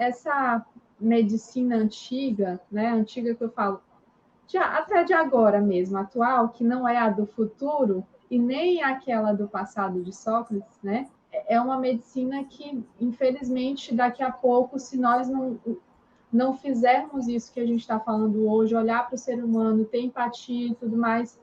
essa medicina antiga, né? Antiga que eu falo, até de agora mesmo, atual, que não é a do futuro e nem aquela do passado de Sócrates, né? É uma medicina que, infelizmente, daqui a pouco, se nós não fizermos isso que a gente está falando hoje, olhar para o ser humano, ter empatia e tudo mais,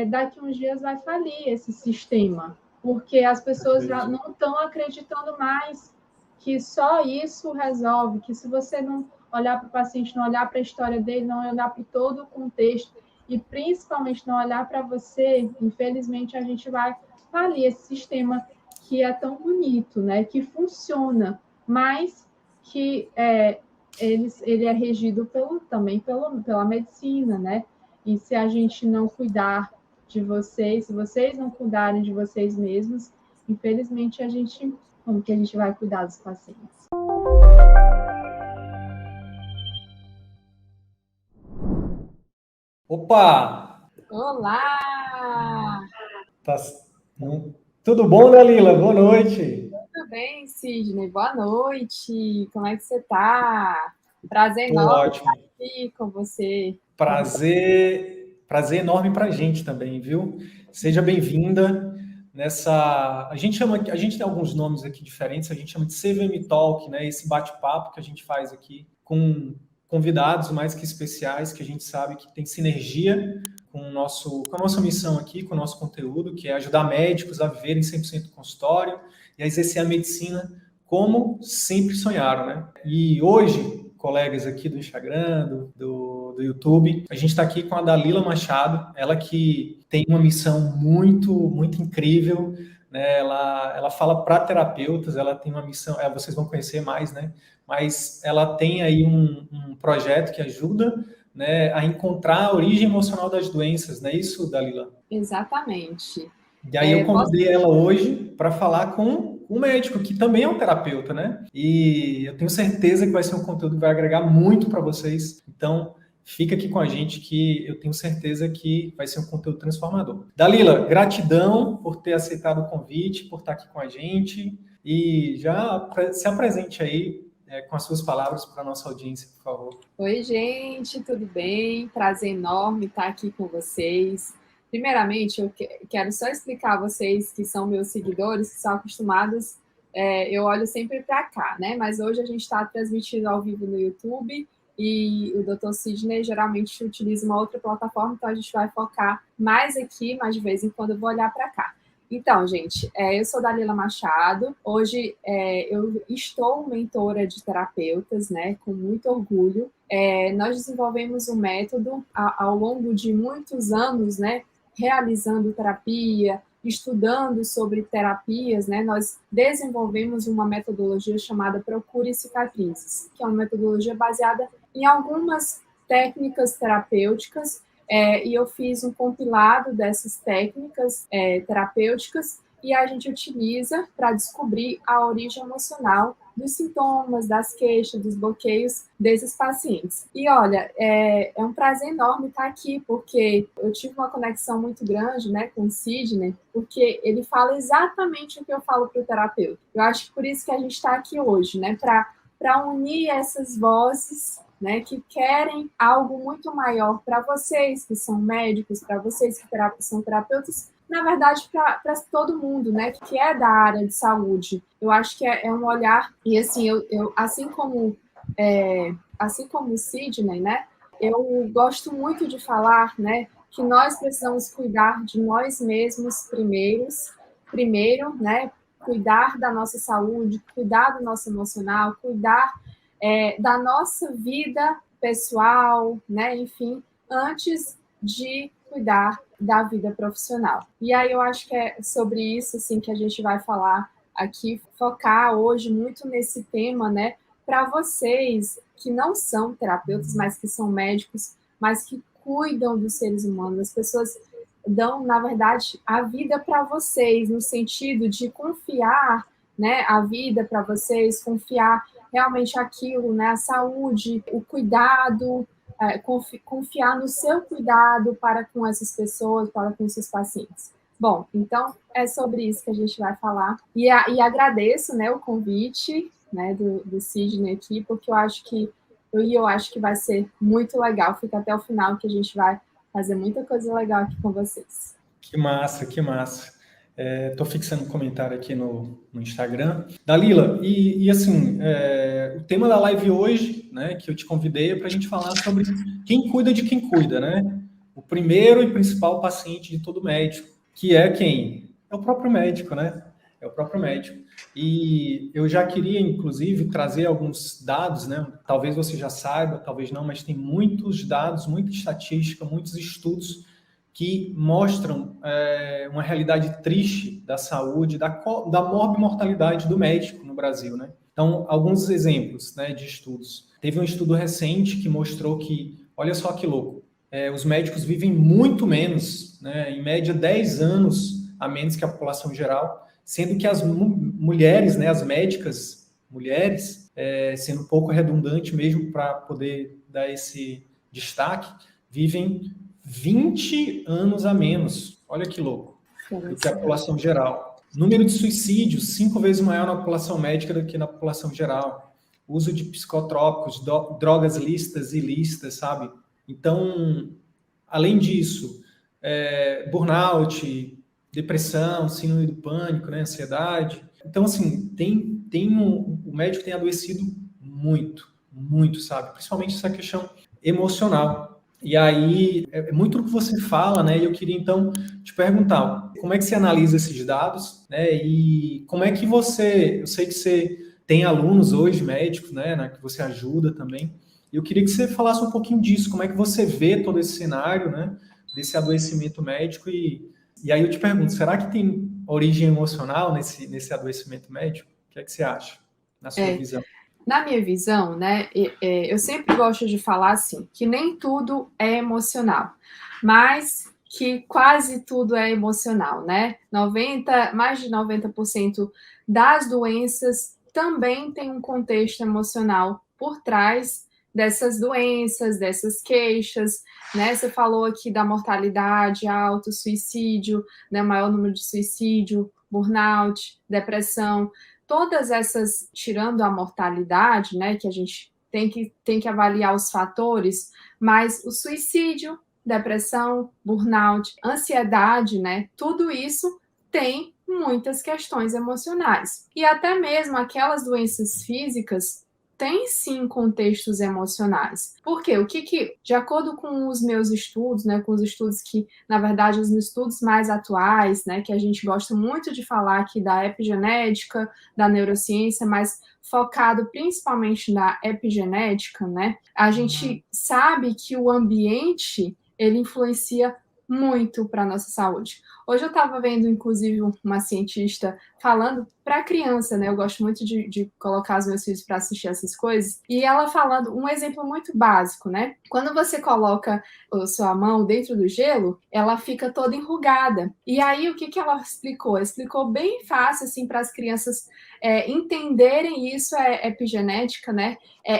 daqui a uns dias vai falir esse sistema, porque as pessoas já não estão acreditando mais que só isso resolve, que se você não olhar para o paciente, não olhar para a história dele, não olhar para todo o contexto e principalmente não olhar para você, infelizmente a gente vai falir esse sistema que é tão bonito, né? Que funciona, mas que ele é regido também pela medicina, né? E se a gente não cuidar de vocês, se vocês não cuidarem de vocês mesmos, infelizmente como que a gente vai cuidar dos pacientes? Opa! Olá! Tudo bom, Dalila? Boa noite. Tudo bem, Sidney? Boa noite. Como é que você está? Prazer Tô enorme ótimo. estar aqui com você. Prazer enorme para a gente também, viu? Seja bem-vinda nessa. A gente tem alguns nomes aqui diferentes. A gente chama de CVM Talk, né? Esse bate-papo que a gente faz aqui com convidados mais que especiais, que a gente sabe que tem sinergia com a nossa missão aqui, com o nosso conteúdo, que é ajudar médicos a viverem 100% do consultório e a exercer a medicina como sempre sonharam, né? E hoje, colegas aqui do Instagram, do YouTube, a gente está aqui com a Dalila Machado, ela que tem uma missão muito, muito incrível, né? Ela fala para terapeutas, ela tem uma missão, vocês vão conhecer mais, né? Mas ela tem aí um projeto que ajuda, né, a encontrar a origem emocional das doenças, não é isso, Dalila? Exatamente. E aí eu convidei ela hoje para falar com um médico que também é um terapeuta, né? E eu tenho certeza que vai ser um conteúdo que vai agregar muito para vocês. Então, fica aqui com a gente que eu tenho certeza que vai ser um conteúdo transformador. Dalila, gratidão por ter aceitado o convite, por estar aqui com a gente. E já se apresente aí com as suas palavras para a nossa audiência, por favor. Oi, gente, tudo bem? Prazer enorme estar aqui com vocês. Primeiramente, eu quero só explicar a vocês que são meus seguidores, que são acostumados, eu olho sempre para cá, né? Mas hoje a gente está transmitindo ao vivo no YouTube e o Dr. Sidney geralmente utiliza uma outra plataforma, então a gente vai focar mais aqui, mas de vez em quando eu vou olhar para cá. Então, gente, eu sou Dalila Machado. Hoje eu estou mentora de terapeutas, né? Com muito orgulho. Nós desenvolvemos um método ao longo de muitos anos, né? Realizando terapia, estudando sobre terapias, né? Nós desenvolvemos uma metodologia chamada Procure Cicatrizes, que é uma metodologia baseada em algumas técnicas terapêuticas. E eu fiz um compilado dessas técnicas terapêuticas e a gente utiliza para descobrir a origem emocional dos sintomas, das queixas, dos bloqueios desses pacientes. E olha, é um prazer enorme estar aqui, porque eu tive uma conexão muito grande, né, com o Sidney, porque ele fala exatamente o que eu falo para o terapeuta. Eu acho que por isso que a gente está aqui hoje, né, para unir essas vozes, né, que querem algo muito maior para vocês que são médicos, para vocês que são terapeutas, na verdade, para todo mundo, né, que é da área de saúde. Eu acho que é um olhar, e assim, eu assim como o Sidney, né, eu gosto muito de falar, né, que nós precisamos cuidar de nós mesmos primeiro, né, cuidar da nossa saúde, cuidar do nosso emocional, cuidar da nossa vida pessoal, né, enfim, antes de cuidar da vida profissional. E aí eu acho que é sobre isso assim que a gente vai falar aqui, focar hoje muito nesse tema, né, para vocês que não são terapeutas, mas que são médicos, mas que cuidam dos seres humanos. As pessoas dão, na verdade, a vida para vocês, no sentido de confiar, né, a vida para vocês, confiar realmente aquilo, né, a saúde, o cuidado, confiar no seu cuidado para com essas pessoas, para com esses pacientes. Bom, então é sobre isso que a gente vai falar. E agradeço, né, o convite. né, do Sidney aqui, porque eu acho que vai ser muito legal. Fica até o final que a gente vai fazer muita coisa legal aqui com vocês. Que massa, que massa. Estou fixando um comentário aqui no Instagram. Dalila, e assim, o tema da live hoje, né, que eu te convidei, é para a gente falar sobre quem cuida de quem cuida, né? O primeiro e principal paciente de todo médico, que é quem? É o próprio médico, né? É o próprio médico. E eu já queria, inclusive, trazer alguns dados, né? Talvez você já saiba, talvez não, mas tem muitos dados, muita estatística, muitos estudos que mostram uma realidade triste da saúde, da morbimortalidade do médico no Brasil, né? Então, alguns exemplos, né, de estudos. Teve um estudo recente que mostrou que, olha só que louco, os médicos vivem muito menos, né, em média 10 anos a menos que a população geral, sendo que as mulheres, né, as médicas mulheres, sendo um pouco redundante mesmo para poder dar esse destaque, vivem 20 anos a menos, olha que louco, do que a população geral. Número de suicídios, 5 vezes maior na população médica do que na população geral. Uso de psicotrópicos, drogas lícitas e ilícitas, sabe? Então, além disso, burnout, depressão, síndrome do pânico, né, ansiedade. Então, assim, o médico tem adoecido muito, sabe? Principalmente essa questão emocional. E aí, é muito do que você fala, né? E eu queria, então, te perguntar, como é que você analisa esses dados, né? E como é que eu sei que você tem alunos hoje, médicos, né? Que você ajuda também. E eu queria que você falasse um pouquinho disso, como é que você vê todo esse cenário, né? Desse adoecimento médico e aí eu te pergunto, será que tem origem emocional nesse adoecimento médico? O que é que você acha, na sua visão? Na minha visão, né, eu sempre gosto de falar assim, que nem tudo é emocional, mas que quase tudo é emocional, né? Mais de 90% das doenças também tem um contexto emocional por trás dessas doenças, dessas queixas, né? Você falou aqui da mortalidade alta, suicídio, né? Maior número de suicídio, burnout, depressão. Todas essas, tirando a mortalidade, né, que a gente tem que avaliar os fatores, mas o suicídio, depressão, burnout, ansiedade, né, tudo isso tem muitas questões emocionais. E até mesmo aquelas doenças físicas têm sim contextos emocionais. Por quê? De acordo com os meus estudos, né, com os estudos que, na verdade, os estudos mais atuais, né, que a gente gosta muito de falar aqui da epigenética, da neurociência, mas focado principalmente na epigenética, né, a gente sabe que o ambiente, ele influencia muito para a nossa saúde. Hoje eu estava vendo, inclusive, uma cientista falando para criança, né? Eu gosto muito de colocar os meus filhos para assistir essas coisas. E ela falando um exemplo muito básico, né? Quando você coloca a sua mão dentro do gelo, ela fica toda enrugada. E aí, o que ela explicou? Explicou bem fácil, assim, para as crianças entenderem isso, epigenética, né?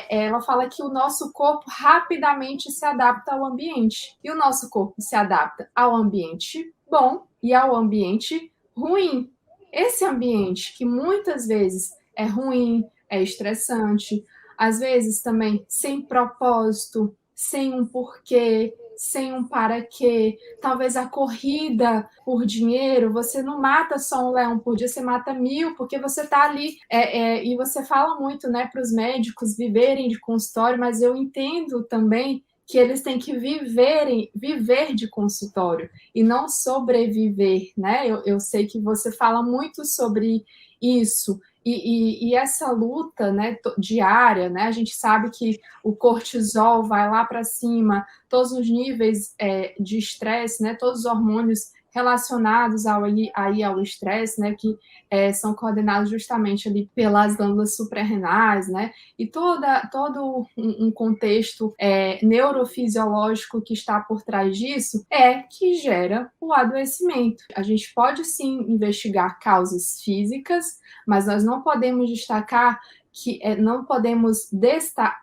Ela fala que o nosso corpo rapidamente se adapta ao ambiente. E o nosso corpo se adapta ao ambiente bom e ao ambiente ruim. Esse ambiente que muitas vezes é ruim, é estressante, às vezes também sem propósito, sem um porquê, sem um para quê. Talvez a corrida por dinheiro, você não mata só um leão por dia, você mata 1000, porque você está ali. E você fala muito, né, para os médicos viverem de consultório, mas eu entendo também que eles têm que viver de consultório e não sobreviver, né? Eu sei que você fala muito sobre isso. E essa luta, né, diária, né? A gente sabe que o cortisol vai lá para cima, todos os níveis de estresse, né? Todos os hormônios relacionados ao estresse, né? Que são coordenados justamente ali pelas glândulas suprarrenais, né? E todo um contexto neurofisiológico que está por trás disso que gera o adoecimento. A gente pode sim investigar causas físicas, mas nós não podemos destacar não podemos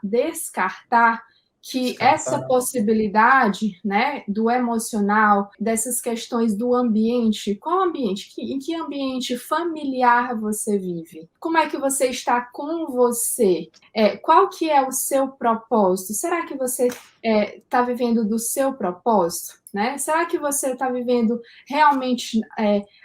descartar que essa possibilidade, né, do emocional, dessas questões do ambiente, qual ambiente? Em que ambiente familiar você vive? Como é que você está com você? Qual que é o seu propósito? Será que você está vivendo do seu propósito? Né? Será que você está vivendo realmente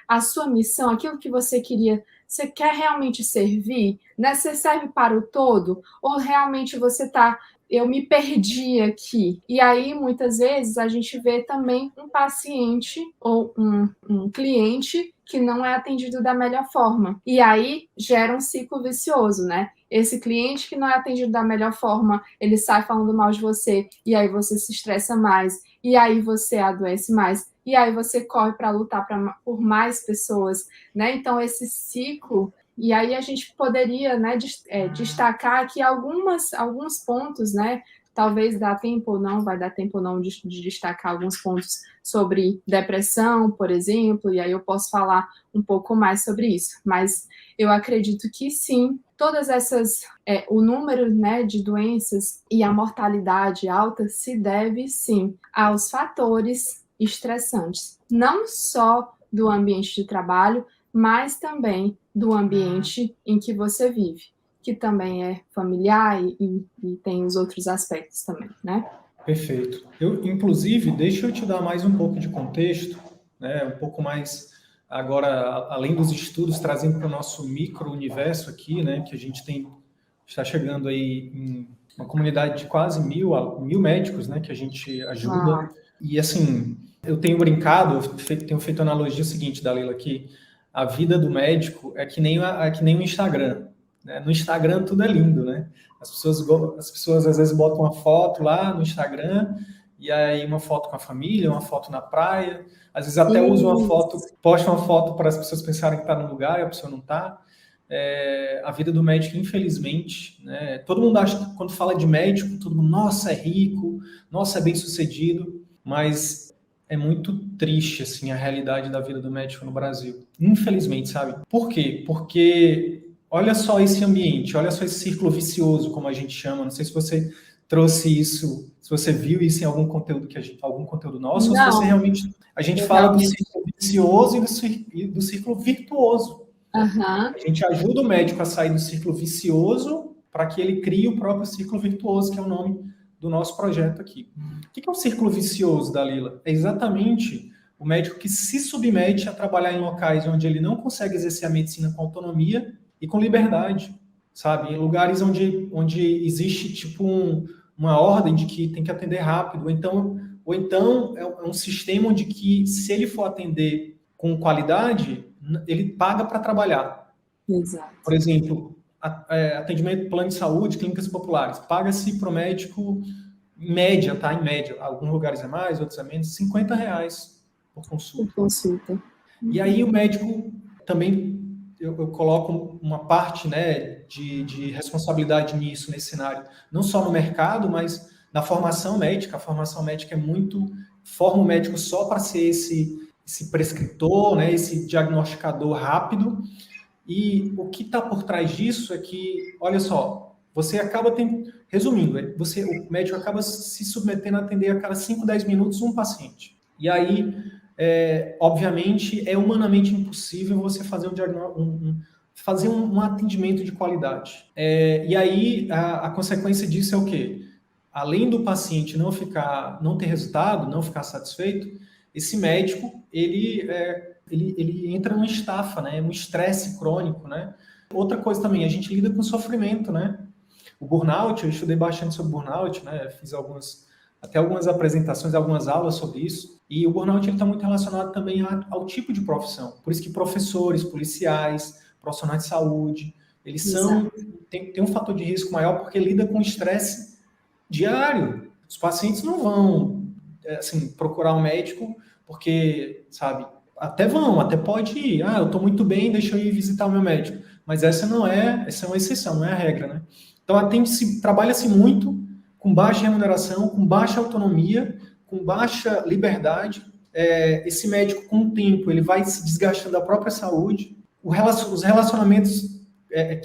a sua missão, aquilo que você queria? Você quer realmente servir? Né? Você serve para o todo? Ou realmente você está... Eu me perdi aqui. E aí, muitas vezes, a gente vê também um paciente ou um cliente que não é atendido da melhor forma. E aí, gera um ciclo vicioso, né? Esse cliente que não é atendido da melhor forma, ele sai falando mal de você, e aí você se estressa mais, e aí você adoece mais, e aí você corre para lutar por mais pessoas, né? Então, esse ciclo... E aí a gente poderia, né, destacar aqui alguns pontos, né? Talvez dá tempo ou não, vai dar tempo ou não de destacar alguns pontos sobre depressão, por exemplo, e aí eu posso falar um pouco mais sobre isso. Mas eu acredito que sim, todas essas, o número, né, de doenças e a mortalidade alta se deve sim aos fatores estressantes, não só do ambiente de trabalho, mas também do ambiente em que você vive, que também é familiar e tem os outros aspectos também, né? Perfeito. Inclusive, deixa eu te dar mais um pouco de contexto, né? Um pouco mais, agora, além dos estudos, trazendo para o nosso micro-universo aqui, né? Que a gente está chegando aí em uma comunidade de quase 1.000 médicos, né? Que a gente ajuda. E, assim, eu tenho brincado, tenho feito a analogia seguinte, Dalila, que a vida do médico é que nem o Instagram. Né? No Instagram tudo é lindo, né? As pessoas às vezes botam uma foto lá no Instagram, e aí uma foto com a família, uma foto na praia, às vezes até usa uma foto, posta uma foto para as pessoas pensarem que está no lugar e a pessoa não está. A vida do médico, infelizmente, né? Todo mundo acha que quando fala de médico, todo mundo, nossa, é rico, nossa, é bem sucedido, mas é muito triste, assim, a realidade da vida do médico no Brasil. Infelizmente, sabe? Por quê? Porque olha só esse ambiente, olha só esse círculo vicioso, como a gente chama. Não sei se você trouxe isso, se você viu isso em algum conteúdo algum conteúdo nosso, Não, ou se você realmente... A gente fala do círculo vicioso e do círculo virtuoso. A gente ajuda o médico a sair do círculo vicioso para que ele crie o próprio círculo virtuoso, que é o nome do nosso projeto aqui. O que é um círculo vicioso, Dalila? É exatamente o médico que se submete a trabalhar em locais onde ele não consegue exercer a medicina com autonomia e com liberdade, sabe? Em lugares onde existe tipo uma ordem de que tem que atender rápido, ou então é um sistema onde que, se ele for atender com qualidade, ele paga para trabalhar. Exato. Por exemplo, atendimento plano de saúde, clínicas populares, paga-se para o médico, em média, tá? Em média, alguns lugares é mais, outros é menos, R$50 por consulta. Por consulta. E aí o médico também, eu coloco uma parte, né, de responsabilidade nisso, nesse cenário, não só no mercado, mas na formação médica. A formação médica forma o médico só para ser esse prescritor, né, esse diagnosticador rápido. E o que está por trás disso é que, olha só, você acaba resumindo, o médico acaba se submetendo a atender a cada 5, 10 minutos um paciente. E aí, obviamente, é humanamente impossível você fazer fazer um atendimento de qualidade. E aí, a consequência disso é o quê? Além do paciente não ter resultado, não ficar satisfeito, esse médico, ele entra numa estafa, né? Um estresse crônico, né? Outra coisa também, a gente lida com sofrimento, né? O burnout, eu estudei bastante sobre burnout, né? Fiz até algumas apresentações, algumas aulas sobre isso. E o burnout está muito relacionado também ao tipo de profissão. Por isso que professores, policiais, profissionais de saúde, eles têm um fator de risco maior porque lida com estresse diário. Os pacientes não vão assim, procurar um médico porque, sabe, até pode ir. Eu estou muito bem, deixa eu ir visitar o meu médico. Mas essa é uma exceção, não é a regra, né? Então, trabalha-se muito com baixa remuneração, com baixa autonomia, com baixa liberdade. Esse médico, com o tempo, ele vai se desgastando da própria saúde. Os relacionamentos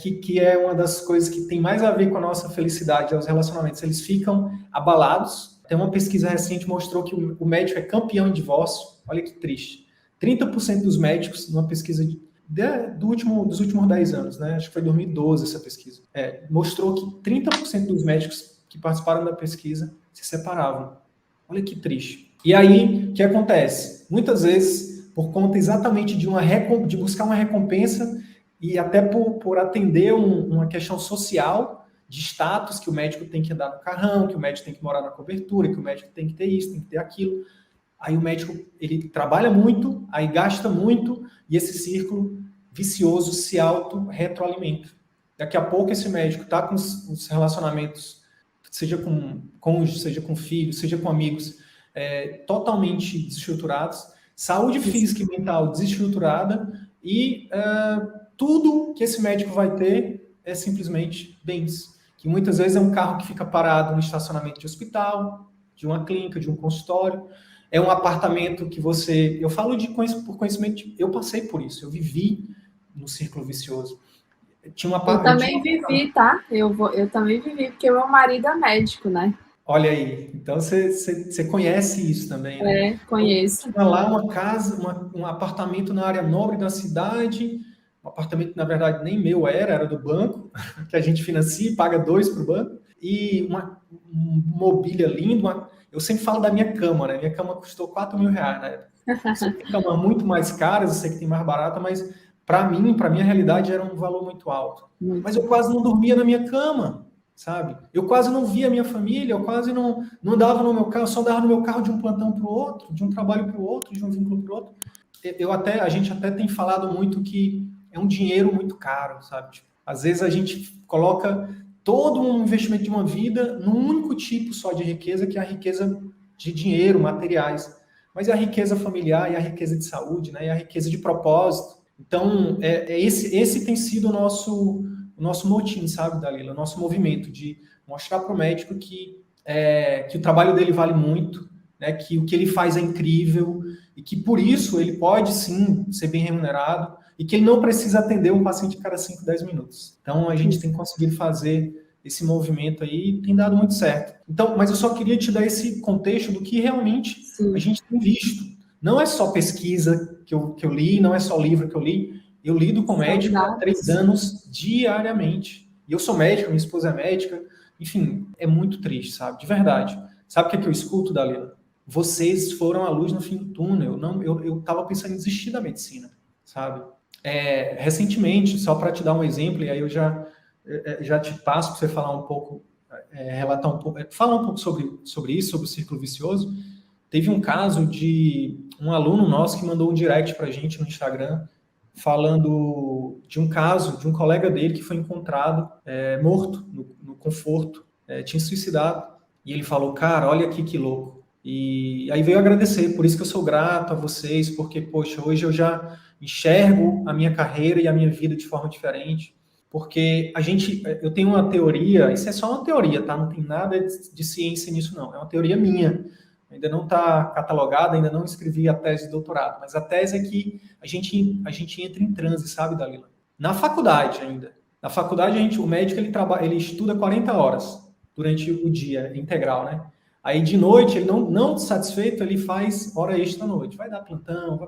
que é uma das coisas que tem mais a ver com a nossa felicidade, é os relacionamentos. Eles ficam abalados. Tem uma pesquisa recente que mostrou que o médico é campeão em divórcio. Olha que triste. 30% dos médicos, numa pesquisa dos últimos 10 anos, né? Acho que foi 2012 essa pesquisa, mostrou que 30% dos médicos que participaram da pesquisa se separavam. Olha que triste. E aí, o que acontece? Muitas vezes, por conta exatamente de buscar uma recompensa e até por atender uma questão social, de status, que o médico tem que andar no carrão, que o médico tem que morar na cobertura, que o médico tem que ter isso, tem que ter aquilo. Aí o médico, ele trabalha muito, aí gasta muito, e esse círculo vicioso se auto-retroalimenta. Daqui a pouco esse médico está com os relacionamentos, seja com cônjuge, seja com filhos, seja com amigos, totalmente desestruturados, saúde física e mental desestruturada, e tudo que esse médico vai ter é simplesmente bens, que muitas vezes é um carro que fica parado no estacionamento de hospital, de uma clínica, de um consultório, é um apartamento que eu falo por conhecimento, eu passei por isso, eu vivi no círculo vicioso. Eu também vivi, tá? Eu também vivi, porque meu marido é médico, né? Olha aí, então você conhece isso também, né? Conheço. Tinha lá uma casa, um apartamento na área nobre da cidade, um apartamento, na verdade, nem meu era do banco, que a gente financia e paga 2 para o banco, e uma mobília linda. Eu sempre falo da minha cama, né? Minha cama custou R$4.000 na época. São camas muito mais caras, eu sei que tem mais barata, mas para minha realidade, era um valor muito alto. Mas eu quase não dormia na minha cama, sabe? Eu quase não via a minha família, eu quase não andava no meu carro, eu só andava no meu carro de um plantão para o outro, de um trabalho para o outro, de um vínculo para o outro. A gente até tem falado muito que é um dinheiro muito caro, sabe? Tipo, às vezes a gente coloca todo um investimento de uma vida num único tipo só de riqueza, que é a riqueza de dinheiro, materiais. Mas é a riqueza familiar, e a riqueza de saúde, né? E a riqueza de propósito. Então, esse tem sido o nosso motim, sabe, Dalila? O nosso movimento de mostrar para o médico que o trabalho dele vale muito, né? Que o que ele faz é incrível e que, por isso, ele pode, sim, ser bem remunerado e que ele não precisa atender um paciente a cada 5, 10 minutos. Então, a gente tem conseguido fazer esse movimento aí e tem dado muito certo. Então, mas eu só queria te dar esse contexto do que realmente a gente tem visto. Não é só pesquisa que eu li, não é só livro que eu li. Eu lido com médico há 3 anos diariamente. E eu sou médico, minha esposa é médica. Enfim, é muito triste, sabe? De verdade. Sabe o que eu escuto, Dalila? Vocês foram a luz no fim do túnel. Eu estava pensando em desistir da medicina, sabe? Recentemente, só para te dar um exemplo, e aí eu já te passo para você falar um pouco, relatar um pouco, falar um pouco sobre isso, sobre o círculo vicioso. Teve um caso de um aluno nosso que mandou um direct para a gente no Instagram, falando de um caso de um colega dele que foi encontrado morto no conforto, tinha suicidado. E ele falou, cara, olha aqui que louco. E aí veio agradecer, por isso que eu sou grato a vocês, porque, poxa, hoje eu já enxergo a minha carreira e a minha vida de forma diferente. Porque eu tenho uma teoria, isso é só uma teoria, tá? Não tem nada de ciência nisso, não. É uma teoria minha. Ainda não está catalogada, ainda não escrevi a tese de doutorado, mas a tese é que a gente entra em transe, sabe, Dalila? Na faculdade ainda. Na faculdade, o médico ele estuda 40 horas durante o dia integral, né? Aí de noite, ele não satisfeito, ele faz hora extra à noite. Vai dar plantão,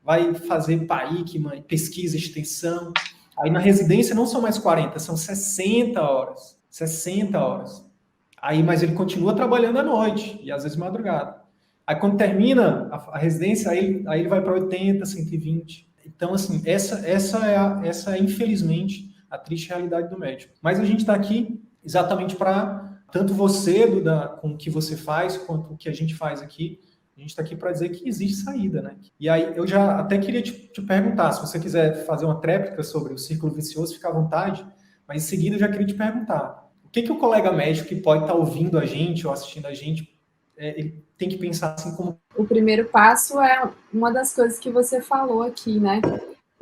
vai fazer PAIC, pesquisa, extensão. Aí na residência não são mais 40, são 60 horas. 60 horas. Aí, mas ele continua trabalhando à noite, e às vezes madrugada. Aí quando termina a residência, aí ele vai para 80, 120. Então, assim, essa é, infelizmente, a triste realidade do médico. Mas a gente está aqui exatamente para, tanto você, com o que você faz, quanto o que a gente faz aqui, a gente está aqui para dizer que existe saída, né? E aí eu já até queria te perguntar, se você quiser fazer uma tréplica sobre o círculo vicioso, fica à vontade, mas em seguida eu já queria te perguntar, o que o colega médico que pode estar ouvindo a gente ou assistindo a gente, ele tem que pensar assim como... O primeiro passo é uma das coisas que você falou aqui, né?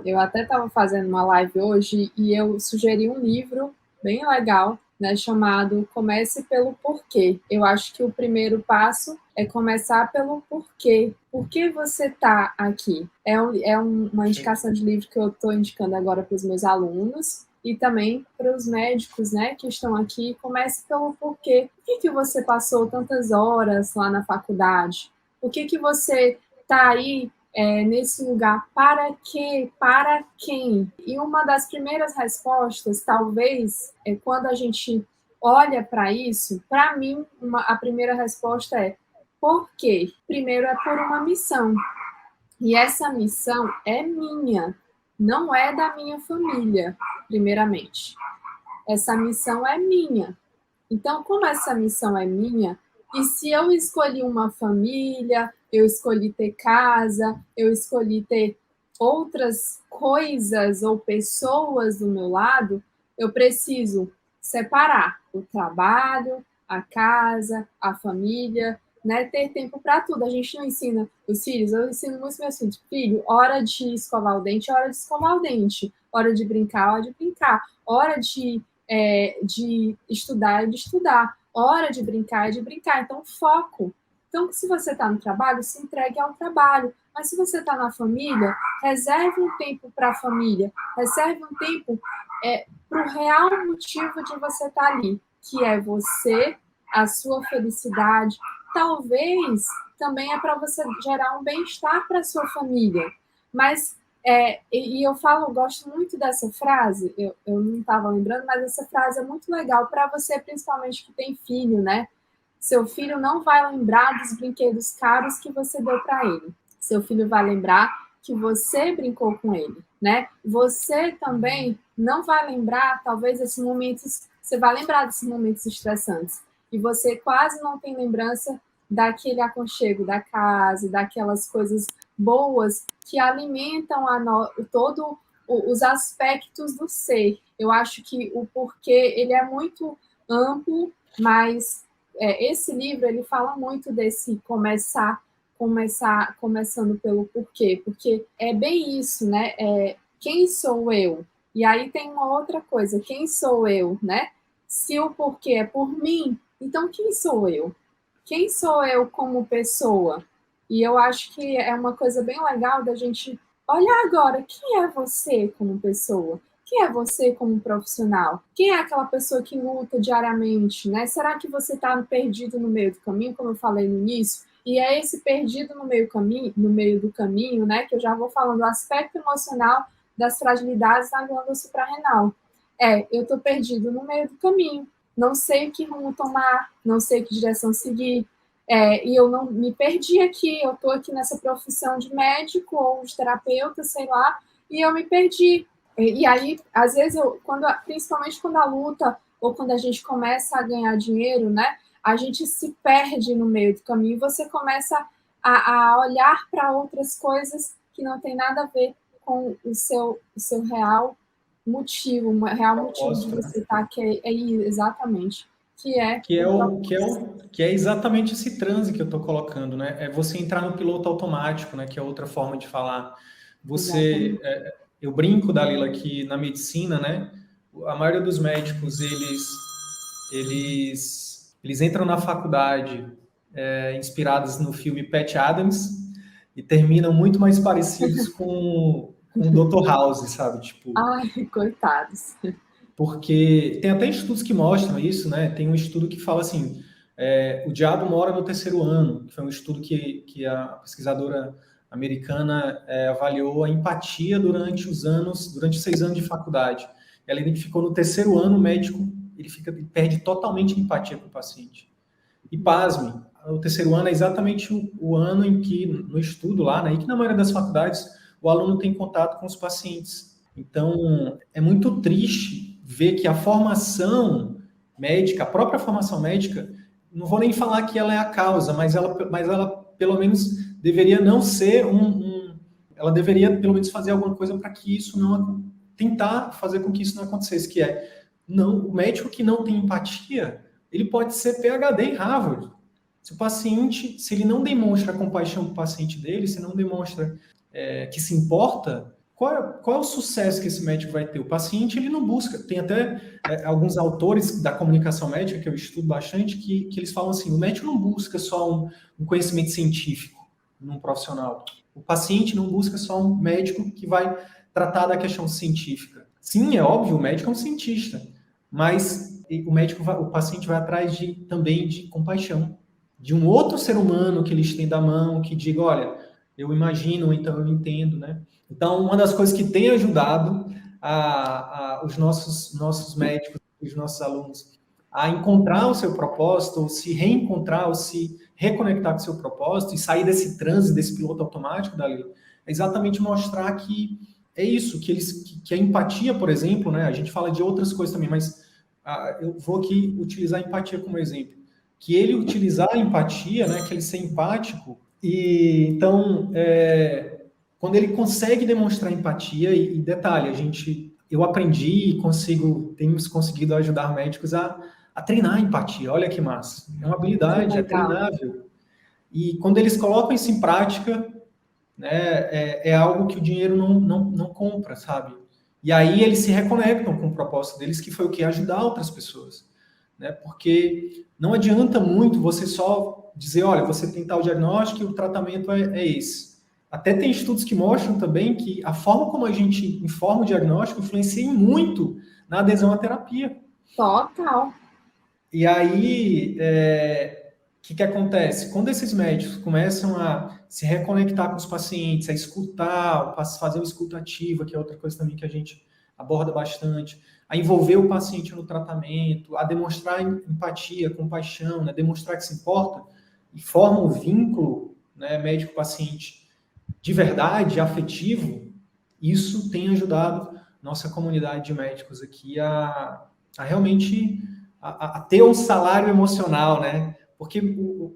Eu até estava fazendo uma live hoje e eu sugeri um livro bem legal, né, chamado Comece pelo Porquê. Eu acho que o primeiro passo é começar pelo porquê. Por que você está aqui? Uma indicação de livro que eu estou indicando agora para os meus alunos e também para os médicos, né, que estão aqui. Comece pelo porquê. Por que você passou tantas horas lá na faculdade? Por que você está aí nesse lugar? Para quê? Para quem? E uma das primeiras respostas, talvez, é quando a gente olha para isso, para mim, a primeira resposta é por quê? Primeiro é por uma missão. E essa missão é minha, não é da minha família, primeiramente. Essa missão é minha. Então, como essa missão é minha, e se eu escolhi uma família, eu escolhi ter casa, eu escolhi ter outras coisas ou pessoas do meu lado, eu preciso separar o trabalho, a casa, a família, né? Ter tempo para tudo. A gente não ensina os filhos, eu ensino muito meus filhos, filho, hora de escovar o dente, hora de escovar o dente, hora de brincar, hora de estudar é de estudar, hora de brincar é de brincar. Então, foco. Então, se você está no trabalho, se entregue ao trabalho. Mas se você está na família, reserve um tempo para a família, reserve um tempo para o real motivo de você estar ali, que é você, a sua felicidade. Talvez também é para você gerar um bem-estar para a sua família. Mas e eu gosto muito dessa frase, eu não estava lembrando, mas essa frase é muito legal para você, principalmente que tem filho, né? Seu filho não vai lembrar dos brinquedos caros que você deu para ele. Seu filho vai lembrar que você brincou com ele, né? Você também não vai lembrar, talvez, esses momentos, você vai lembrar desses momentos estressantes. E você quase não tem lembrança daquele aconchego da casa, daquelas coisas boas que alimentam todos os aspectos do ser. Eu acho que o porquê ele é muito amplo, mas esse livro ele fala muito desse começando pelo porquê, porque é bem isso, né? Quem sou eu? E aí tem uma outra coisa, quem sou eu, né? Se o porquê é por mim, então quem sou eu? Quem sou eu como pessoa? E eu acho que é uma coisa bem legal da gente olhar agora, quem é você como pessoa? Quem é você como profissional? Quem é aquela pessoa que luta diariamente, né? Será que você está perdido no meio do caminho, como eu falei no início? E é esse perdido no meio do caminho, né? Que eu já vou falando do aspecto emocional das fragilidades da glândula suprarrenal. Eu estou perdido no meio do caminho. Não sei o que rumo tomar, não sei que direção seguir. E eu não me perdi aqui, eu estou aqui nessa profissão de médico ou de terapeuta, sei lá, e eu me perdi. E aí, às vezes, principalmente quando a luta ou quando a gente começa a ganhar dinheiro, né, a gente se perde no meio do caminho e você começa a olhar para outras coisas que não tem nada a ver com o seu real motivo, o real motivo de você estar, que é exatamente. Que é exatamente esse transe que eu estou colocando, né? É você entrar no piloto automático, né? Que é outra forma de falar. Eu brinco, Dalila, que na medicina, né? A maioria dos médicos eles entram na faculdade inspirados no filme Pat Adams e terminam muito mais parecidos com o Dr. House, sabe? Tipo. Ai, coitados. Porque tem até estudos que mostram isso, né? Tem um estudo que fala assim, o diabo mora no terceiro ano, que foi um estudo que a pesquisadora americana avaliou a empatia durante os 6 anos de faculdade. Ela identificou no terceiro ano o médico ele perde totalmente a empatia com o paciente. E pasme, o terceiro ano é exatamente o ano em que, no estudo lá, né, e que na maioria das faculdades, o aluno tem contato com os pacientes. Então, é muito triste ver que a formação médica, a própria formação médica, não vou nem falar que ela é a causa, mas ela pelo menos deveria não ser ela deveria pelo menos fazer alguma coisa para que isso não, tentar fazer com que isso não acontecesse, que o médico que não tem empatia, ele pode ser PhD em Harvard. Se ele não demonstra compaixão com o paciente dele, se não demonstra que se importa, qual é o sucesso que esse médico vai ter? O paciente, ele não busca. Tem até alguns autores da comunicação médica, que eu estudo bastante, que eles falam assim, o médico não busca só um conhecimento científico num profissional. O paciente não busca só um médico que vai tratar da questão científica. Sim, é óbvio, o médico é um cientista, mas o paciente vai atrás também de compaixão, de um outro ser humano que ele estenda a mão, que diga, olha, eu imagino, então eu entendo, né? Então, uma das coisas que tem ajudado os nossos médicos, os nossos alunos, a encontrar o seu propósito, ou se reencontrar, ou se reconectar com o seu propósito, e sair desse transe, desse piloto automático dali, é exatamente mostrar que é isso, que a empatia, por exemplo, né? A gente fala de outras coisas também, mas eu vou aqui utilizar a empatia como exemplo. Que ele utilizar a empatia, né? Que ele ser empático, e então, quando ele consegue demonstrar empatia, e detalhe, eu aprendi e temos conseguido ajudar médicos a treinar a empatia. Olha que massa. É uma habilidade, é treinável. E quando eles colocam isso em prática, né, é algo que o dinheiro não compra, sabe? E aí eles se reconectam com o propósito deles, que foi o que? Ajudar outras pessoas. Né? Porque não adianta muito você só dizer, olha, você tem tal diagnóstico e o tratamento é esse. Até tem estudos que mostram também que a forma como a gente informa o diagnóstico influencia muito na adesão à terapia. Total. E aí, que acontece? Quando esses médicos começam a se reconectar com os pacientes, a escutar, fazer o escuta ativa, que é outra coisa também que a gente aborda bastante, a envolver o paciente no tratamento, a demonstrar empatia, compaixão, né, demonstrar que se importa, e forma um vínculo, né, médico-paciente de verdade, afetivo, isso tem ajudado nossa comunidade de médicos aqui a realmente a ter um salário emocional, né? Porque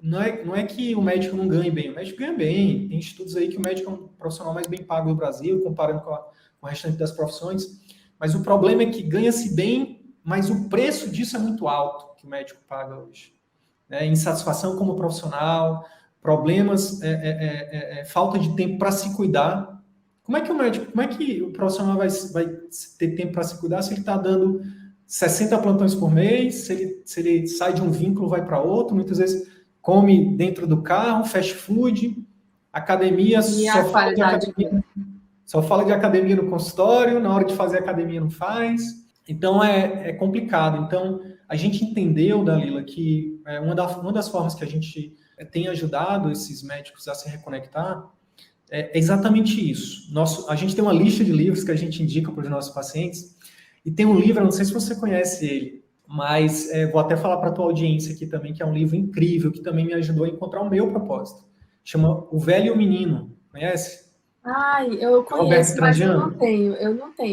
não é que o médico não ganhe bem, o médico ganha bem. Tem estudos aí que o médico é um profissional mais bem pago do Brasil, comparando com o restante das profissões. Mas o problema é que ganha-se bem, mas o preço disso é muito alto que o médico paga hoje. Insatisfação como profissional, problemas, falta de tempo para se cuidar. Como é que o profissional vai ter tempo para se cuidar se ele está dando 60 plantões por mês, se ele sai de um vínculo, vai para outro, muitas vezes come dentro do carro, fast food, academia, só fala de academia no consultório, na hora de fazer academia não faz. Então, é complicado. Então, a gente entendeu, Dalila, que uma das formas que a gente tem ajudado esses médicos a se reconectar é exatamente isso. A gente tem uma lista de livros que a gente indica para os nossos pacientes, e tem um livro, eu não sei se você conhece ele, mas vou até falar para a tua audiência aqui também, que é um livro incrível, que também me ajudou a encontrar o meu propósito. Chama O Velho e o Menino. Conhece? Ai, eu conheço, mas eu não tenho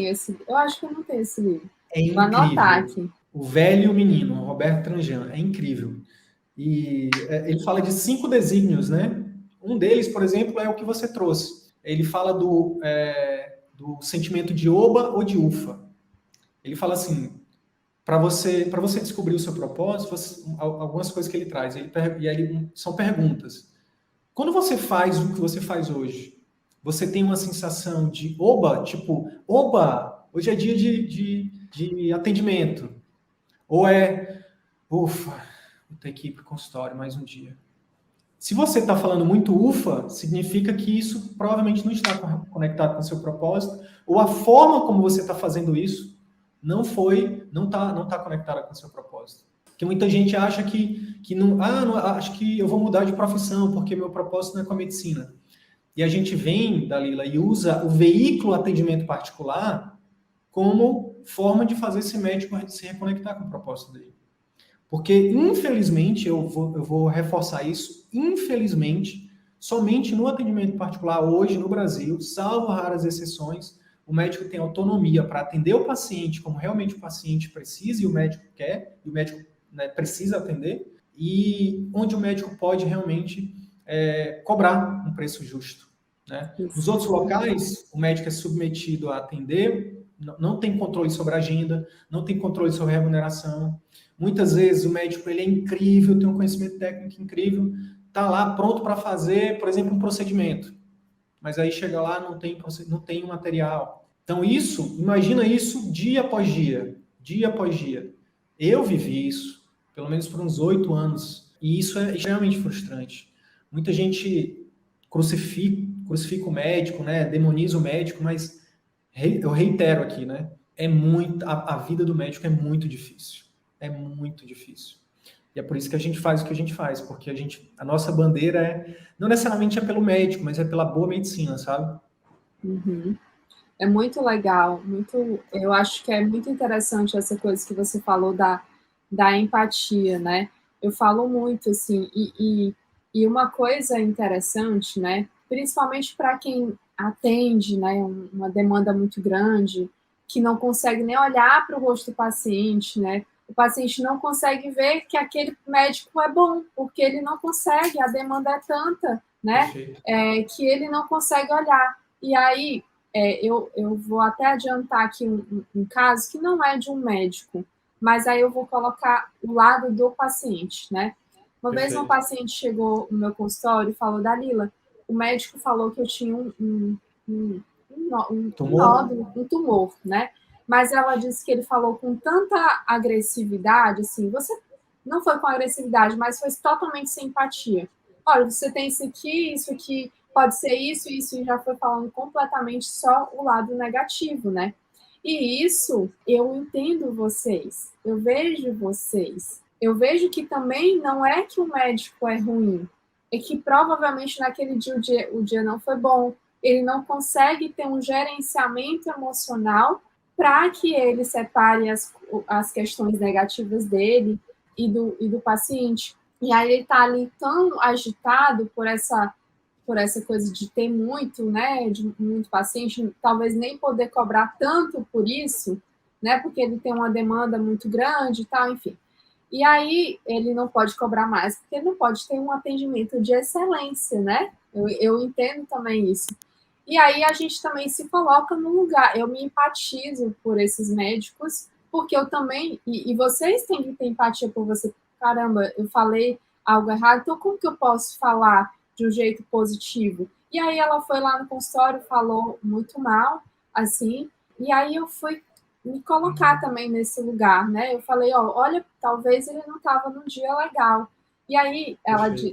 esse. Eu acho que eu não tenho esse livro. É incrível. Vou anotar aqui. O Velho e o Menino, Roberto Tranjan. É incrível. E ele fala de 5 desígnios, né? Um deles, por exemplo, é o que você trouxe. Ele fala do sentimento de oba ou de ufa. Ele fala assim, para você descobrir o seu propósito, algumas coisas que ele traz. E aí são perguntas. Quando você faz o que você faz hoje, você tem uma sensação de oba, tipo, oba, hoje é dia de atendimento. Ou ufa, vou ter que ir para o consultório mais um dia. Se você está falando muito ufa, significa que isso provavelmente não está conectado com o seu propósito, ou a forma como você está fazendo isso não está conectada com o seu propósito. Porque muita gente acha que não, acho que eu vou mudar de profissão porque meu propósito não é com a medicina. E a gente vem, Dalila, e usa o veículo atendimento particular como forma de fazer esse médico se reconectar com o propósito dele. Porque, infelizmente, eu vou reforçar isso, infelizmente, somente no atendimento particular hoje no Brasil, salvo raras exceções, o médico tem autonomia para atender o paciente como realmente o paciente precisa e o médico quer, e o médico precisa atender, e onde o médico pode realmente cobrar um preço justo. Né? Nos outros locais, o médico é submetido a atender, não tem controle sobre a agenda, não tem controle sobre a remuneração. Muitas vezes o médico ele é incrível, tem um conhecimento técnico incrível, está lá pronto para fazer, por exemplo, um procedimento. mas aí chega lá, não tem o material. Então, imagina isso dia após dia, dia após dia. Eu vivi isso, pelo menos por uns 8 anos, e isso é extremamente frustrante. Muita gente crucifica o médico, né? Demoniza o médico, mas eu reitero aqui, né? A vida do médico é muito difícil. É muito difícil. E é por isso que a gente faz o que a gente faz, porque a nossa bandeira não necessariamente é pelo médico, mas é pela boa medicina, sabe? Uhum. É muito legal, eu acho que é muito interessante essa coisa que você falou da empatia, né? Eu falo muito, assim, e uma coisa interessante, né? Principalmente para quem atende, né? Uma demanda muito grande, que não consegue nem olhar para o rosto do paciente, né? O paciente não consegue ver que aquele médico é bom, porque ele não consegue, a demanda é tanta, né? Que ele não consegue olhar. E aí, eu vou até adiantar aqui um caso que não é de um médico, mas aí eu vou colocar o lado do paciente, né? Uma vez uma paciente chegou no meu consultório e falou, Dalila, o médico falou que eu tinha um nódulo, um tumor, né? Mas ela disse que ele falou com tanta agressividade, assim, você não foi com agressividade, mas foi totalmente sem empatia. Olha, você tem isso aqui, pode ser isso, e já foi falando completamente só o lado negativo, né? E isso, eu entendo vocês, eu vejo vocês. Eu vejo que também não é que o médico é ruim, é que provavelmente naquele dia o dia não foi bom, ele não consegue ter um gerenciamento emocional para que ele separe as questões negativas dele e do paciente. E aí ele está ali tão agitado por essa coisa de ter muito, né, de muito paciente, talvez nem poder cobrar tanto por isso, né, porque ele tem uma demanda muito grande e tal, enfim. E aí ele não pode cobrar mais, porque ele não pode ter um atendimento de excelência, né? Eu entendo também isso. E aí a gente também se coloca no lugar. Eu me empatizo por esses médicos, porque eu também, e vocês têm que ter empatia por você. Caramba, eu falei algo errado, então como que eu posso falar de um jeito positivo? E aí ela foi lá no consultório, falou muito mal, assim, e aí eu fui me colocar também nesse lugar, né? Eu falei, ó, olha, talvez ele não estava num dia legal. E aí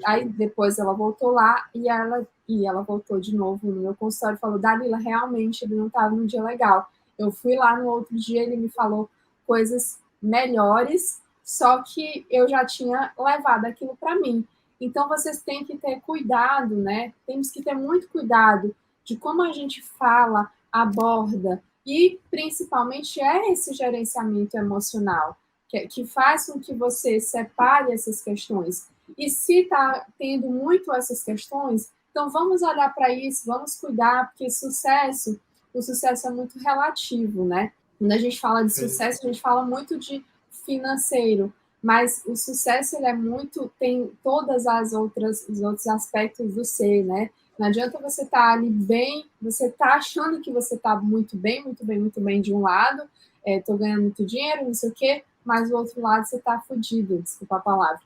aí depois ela voltou lá e ela voltou de novo no meu consultório e falou, Dalila, realmente ele não estava num dia legal. Eu fui lá no outro dia, ele me falou coisas melhores, só que eu já tinha levado aquilo para mim. Então vocês têm que ter cuidado, né? Temos que ter muito cuidado de como a gente fala, aborda, e principalmente é esse gerenciamento emocional que faz com que você separe essas questões. E se está tendo muito essas questões, então vamos olhar para isso, vamos cuidar, porque o sucesso é muito relativo, né? Quando a gente fala de sucesso, a gente fala muito de financeiro, mas o sucesso ele é muito, tem todas os outros aspectos do ser, né? Não adianta você estar ali bem, você está achando que você está muito bem, muito bem, muito bem de um lado, estou ganhando muito dinheiro, não sei o quê, mas do outro lado você está fodido, desculpa a palavra.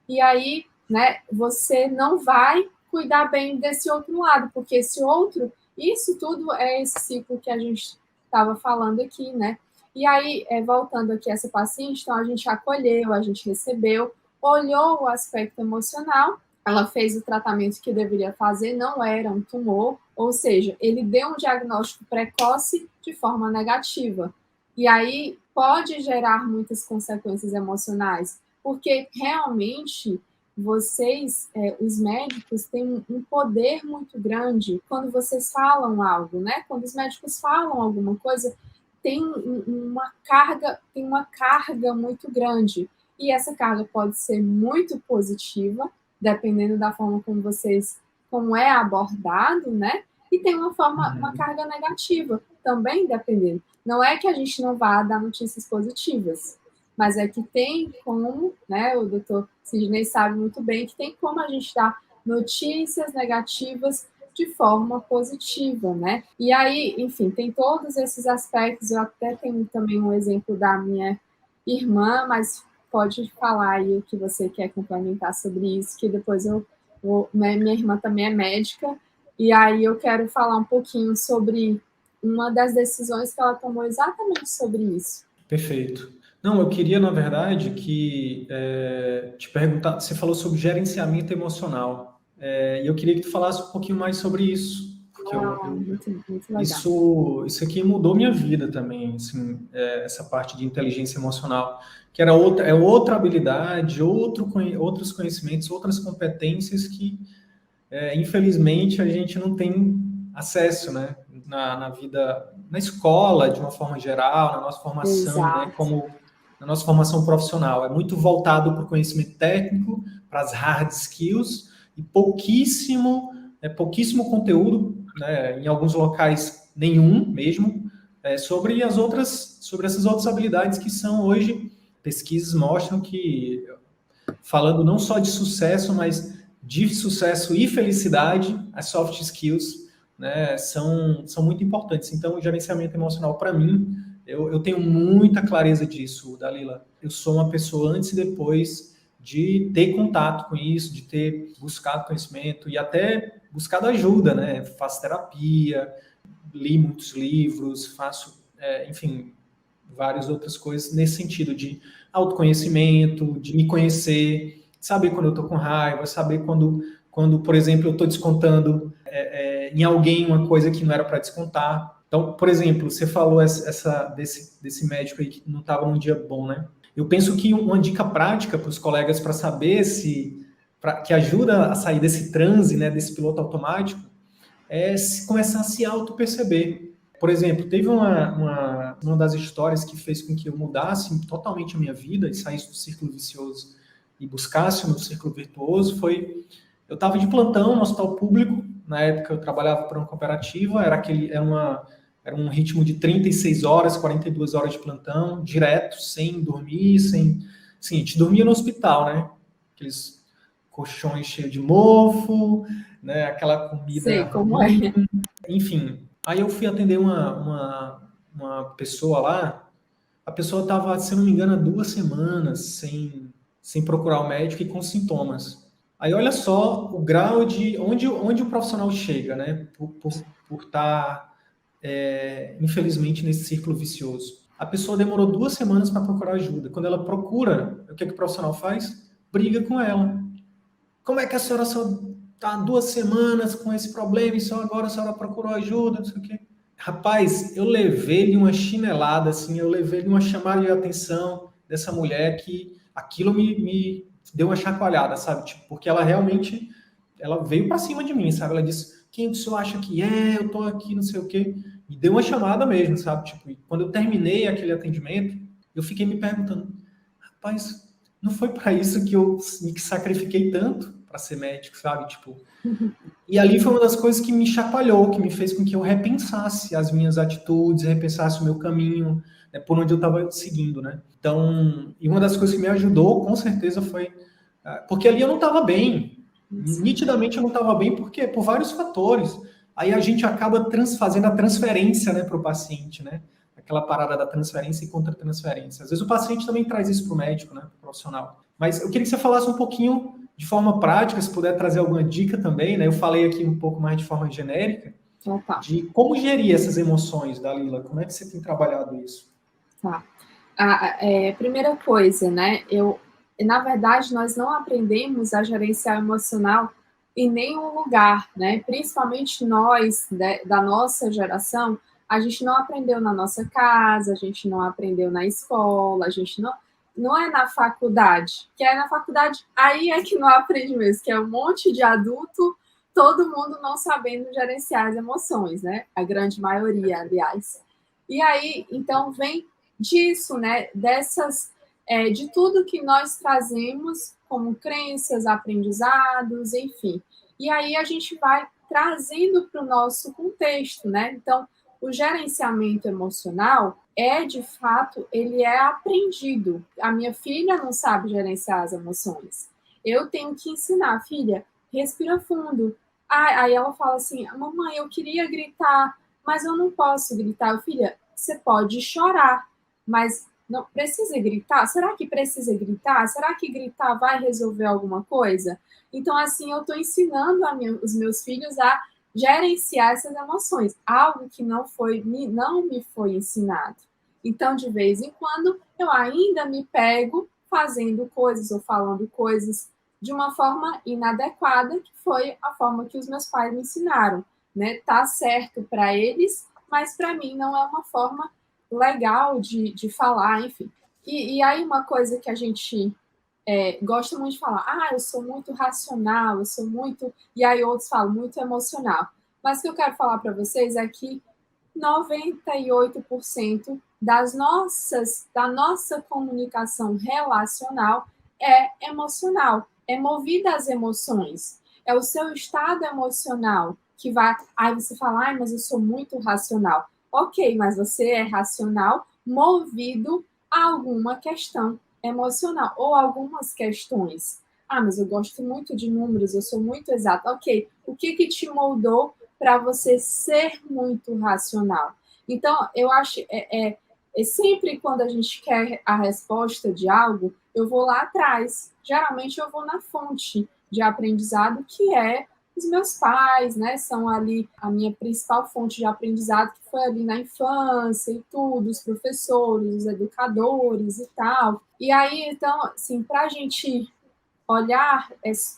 E aí, né, você não vai cuidar bem desse outro lado, porque esse outro, isso tudo é esse ciclo que a gente estava falando aqui, né? E aí, voltando aqui a essa paciente, então a gente acolheu, a gente recebeu, olhou o aspecto emocional, ela fez o tratamento que deveria fazer, não era um tumor, ou seja, ele deu um diagnóstico precoce de forma negativa. E aí pode gerar muitas consequências emocionais, porque realmente vocês, os médicos, têm um poder muito grande quando vocês falam algo, né? Quando os médicos falam alguma coisa, tem uma carga muito grande. E essa carga pode ser muito positiva, dependendo da forma como é abordado, né? E tem uma carga negativa, também dependendo. Não é que a gente não vá dar notícias positivas, mas é que tem como, né? O doutor Sidney sabe muito bem que tem como a gente dar notícias negativas de forma positiva, né? E aí, enfim, tem todos esses aspectos. Eu até tenho também um exemplo da minha irmã, mas pode falar aí o que você quer complementar sobre isso, que depois minha irmã também é médica, E aí eu quero falar um pouquinho sobre uma das decisões que ela tomou exatamente sobre isso. Perfeito. Não, eu queria, na verdade, te perguntar, você falou sobre gerenciamento emocional, e eu queria que tu falasse um pouquinho mais sobre isso, porque Muito legal. isso aqui mudou minha vida também, assim, essa parte de inteligência emocional, que era outra habilidade, outros conhecimentos, outras competências que, infelizmente, a gente não tem acesso, né, na vida, na escola, de uma forma geral, na nossa formação, né, como na nossa formação profissional. É muito voltado para o conhecimento técnico, para as hard skills, e pouquíssimo conteúdo, né, em alguns locais nenhum mesmo, sobre essas outras habilidades que são hoje, pesquisas mostram que, falando não só de sucesso, mas de sucesso e felicidade, as soft skills, né, são muito importantes. Então, o gerenciamento emocional, para mim, eu tenho muita clareza disso, Dalila. Eu sou uma pessoa antes e depois de ter contato com isso, de ter buscado conhecimento e até buscado ajuda, né? Faço terapia, li muitos livros, faço, enfim, várias outras coisas nesse sentido de autoconhecimento, de me conhecer, saber quando eu estou com raiva, saber quando, por exemplo, eu estou descontando em alguém uma coisa que não era para descontar. Então, por exemplo, você falou desse médico aí que não estava num dia bom, né? Eu penso que uma dica prática para os colegas para saber que ajuda a sair desse transe, né, desse piloto automático, começar a se auto-perceber. Por exemplo, teve uma das histórias que fez com que eu mudasse totalmente a minha vida e saísse do círculo vicioso e buscasse o meu círculo virtuoso, eu estava de plantão no hospital público, na época eu trabalhava para uma cooperativa, era um ritmo de 36 horas, 42 horas de plantão, direto, sem dormir, sim, a gente dormia no hospital, né? Aqueles colchões cheios de mofo, né? Aquela comida. Sei como é. Enfim, aí eu fui atender uma pessoa lá, a pessoa estava, se não me engano, há 2 semanas sem procurar o médico e com sintomas. Aí olha só o grau de onde o profissional chega, né? Por estar, infelizmente, nesse círculo vicioso. A pessoa demorou 2 semanas para procurar ajuda. Quando ela procura, o que o profissional faz? Briga com ela. Como é que a senhora só está 2 semanas com esse problema e só agora a senhora procurou ajuda, não sei o quê? Rapaz, eu levei-lhe uma chinelada, assim, eu levei-lhe uma chamada de atenção dessa mulher que aquilo me deu uma chacoalhada, sabe? Tipo, porque ela realmente, ela veio para cima de mim, sabe? Ela disse, quem o senhor acha que é? Eu tô aqui, não sei o quê. Me deu uma chamada mesmo, sabe? Tipo, quando eu terminei aquele atendimento, eu fiquei me perguntando, rapaz, não foi para isso que eu me sacrifiquei tanto para ser médico, sabe? Tipo, e ali foi uma das coisas que me chacoalhou, que me fez com que eu repensasse as minhas atitudes, repensasse o meu caminho, né, por onde eu estava seguindo, né? Então, e uma das coisas que me ajudou, com certeza, foi porque ali eu não estava bem. Nitidamente eu não estava bem, por quê? Por vários fatores. Aí a gente acaba fazendo a transferência, né, para o paciente, né? Aquela parada da transferência e contra-transferência. Às vezes o paciente também traz isso para o médico, né, pro profissional. Mas eu queria que você falasse um pouquinho de forma prática, se puder trazer alguma dica também, né? Eu falei aqui um pouco mais de forma genérica, de como gerir essas emoções, Dalila. Como é que você tem trabalhado isso? Tá. Primeira coisa, né? Na verdade, nós não aprendemos a gerenciar emocional em nenhum lugar, né? Principalmente nós, da nossa geração, a gente não aprendeu na nossa casa, a gente não aprendeu na escola, a gente não é na faculdade, que é na faculdade, aí é que não aprende mesmo, que é um monte de adulto, todo mundo não sabendo gerenciar as emoções, né? A grande maioria, aliás. E aí, então, vem disso, né? De tudo que nós trazemos como crenças, aprendizados, enfim. E aí a gente vai trazendo para o nosso contexto, né? Então, o gerenciamento emocional de fato, ele é aprendido. A minha filha não sabe gerenciar as emoções. Eu tenho que ensinar, filha, respira fundo. Aí ela fala assim, mamãe, eu queria gritar, mas eu não posso gritar. Filha, você pode chorar, mas não precisa gritar? Será que precisa gritar? Será que gritar vai resolver alguma coisa? Então, assim, eu estou ensinando os meus filhos a gerenciar essas emoções, algo que não me foi ensinado. Então, de vez em quando, eu ainda me pego fazendo coisas ou falando coisas de uma forma inadequada, que foi a forma que os meus pais me ensinaram, né? Tá certo para eles, mas para mim não é uma forma legal de falar, enfim. E aí uma coisa que a gente gosta muito de falar, eu sou muito racional, eu sou muito... E aí outros falam, muito emocional. Mas o que eu quero falar para vocês é que 98% da nossa comunicação relacional é emocional, é movida às emoções. É o seu estado emocional que vai... Aí você fala, mas eu sou muito racional. Ok, mas você é racional movido a alguma questão emocional ou algumas questões. Mas eu gosto muito de números, eu sou muito exata. Ok, o que te moldou para você ser muito racional? Então, eu acho sempre quando a gente quer a resposta de algo, eu vou lá atrás. Geralmente eu vou na fonte de aprendizado, que é os meus pais, né? São ali a minha principal fonte de aprendizado, que foi ali na infância e tudo, os professores, os educadores e tal. E aí, então, assim, para a gente olhar,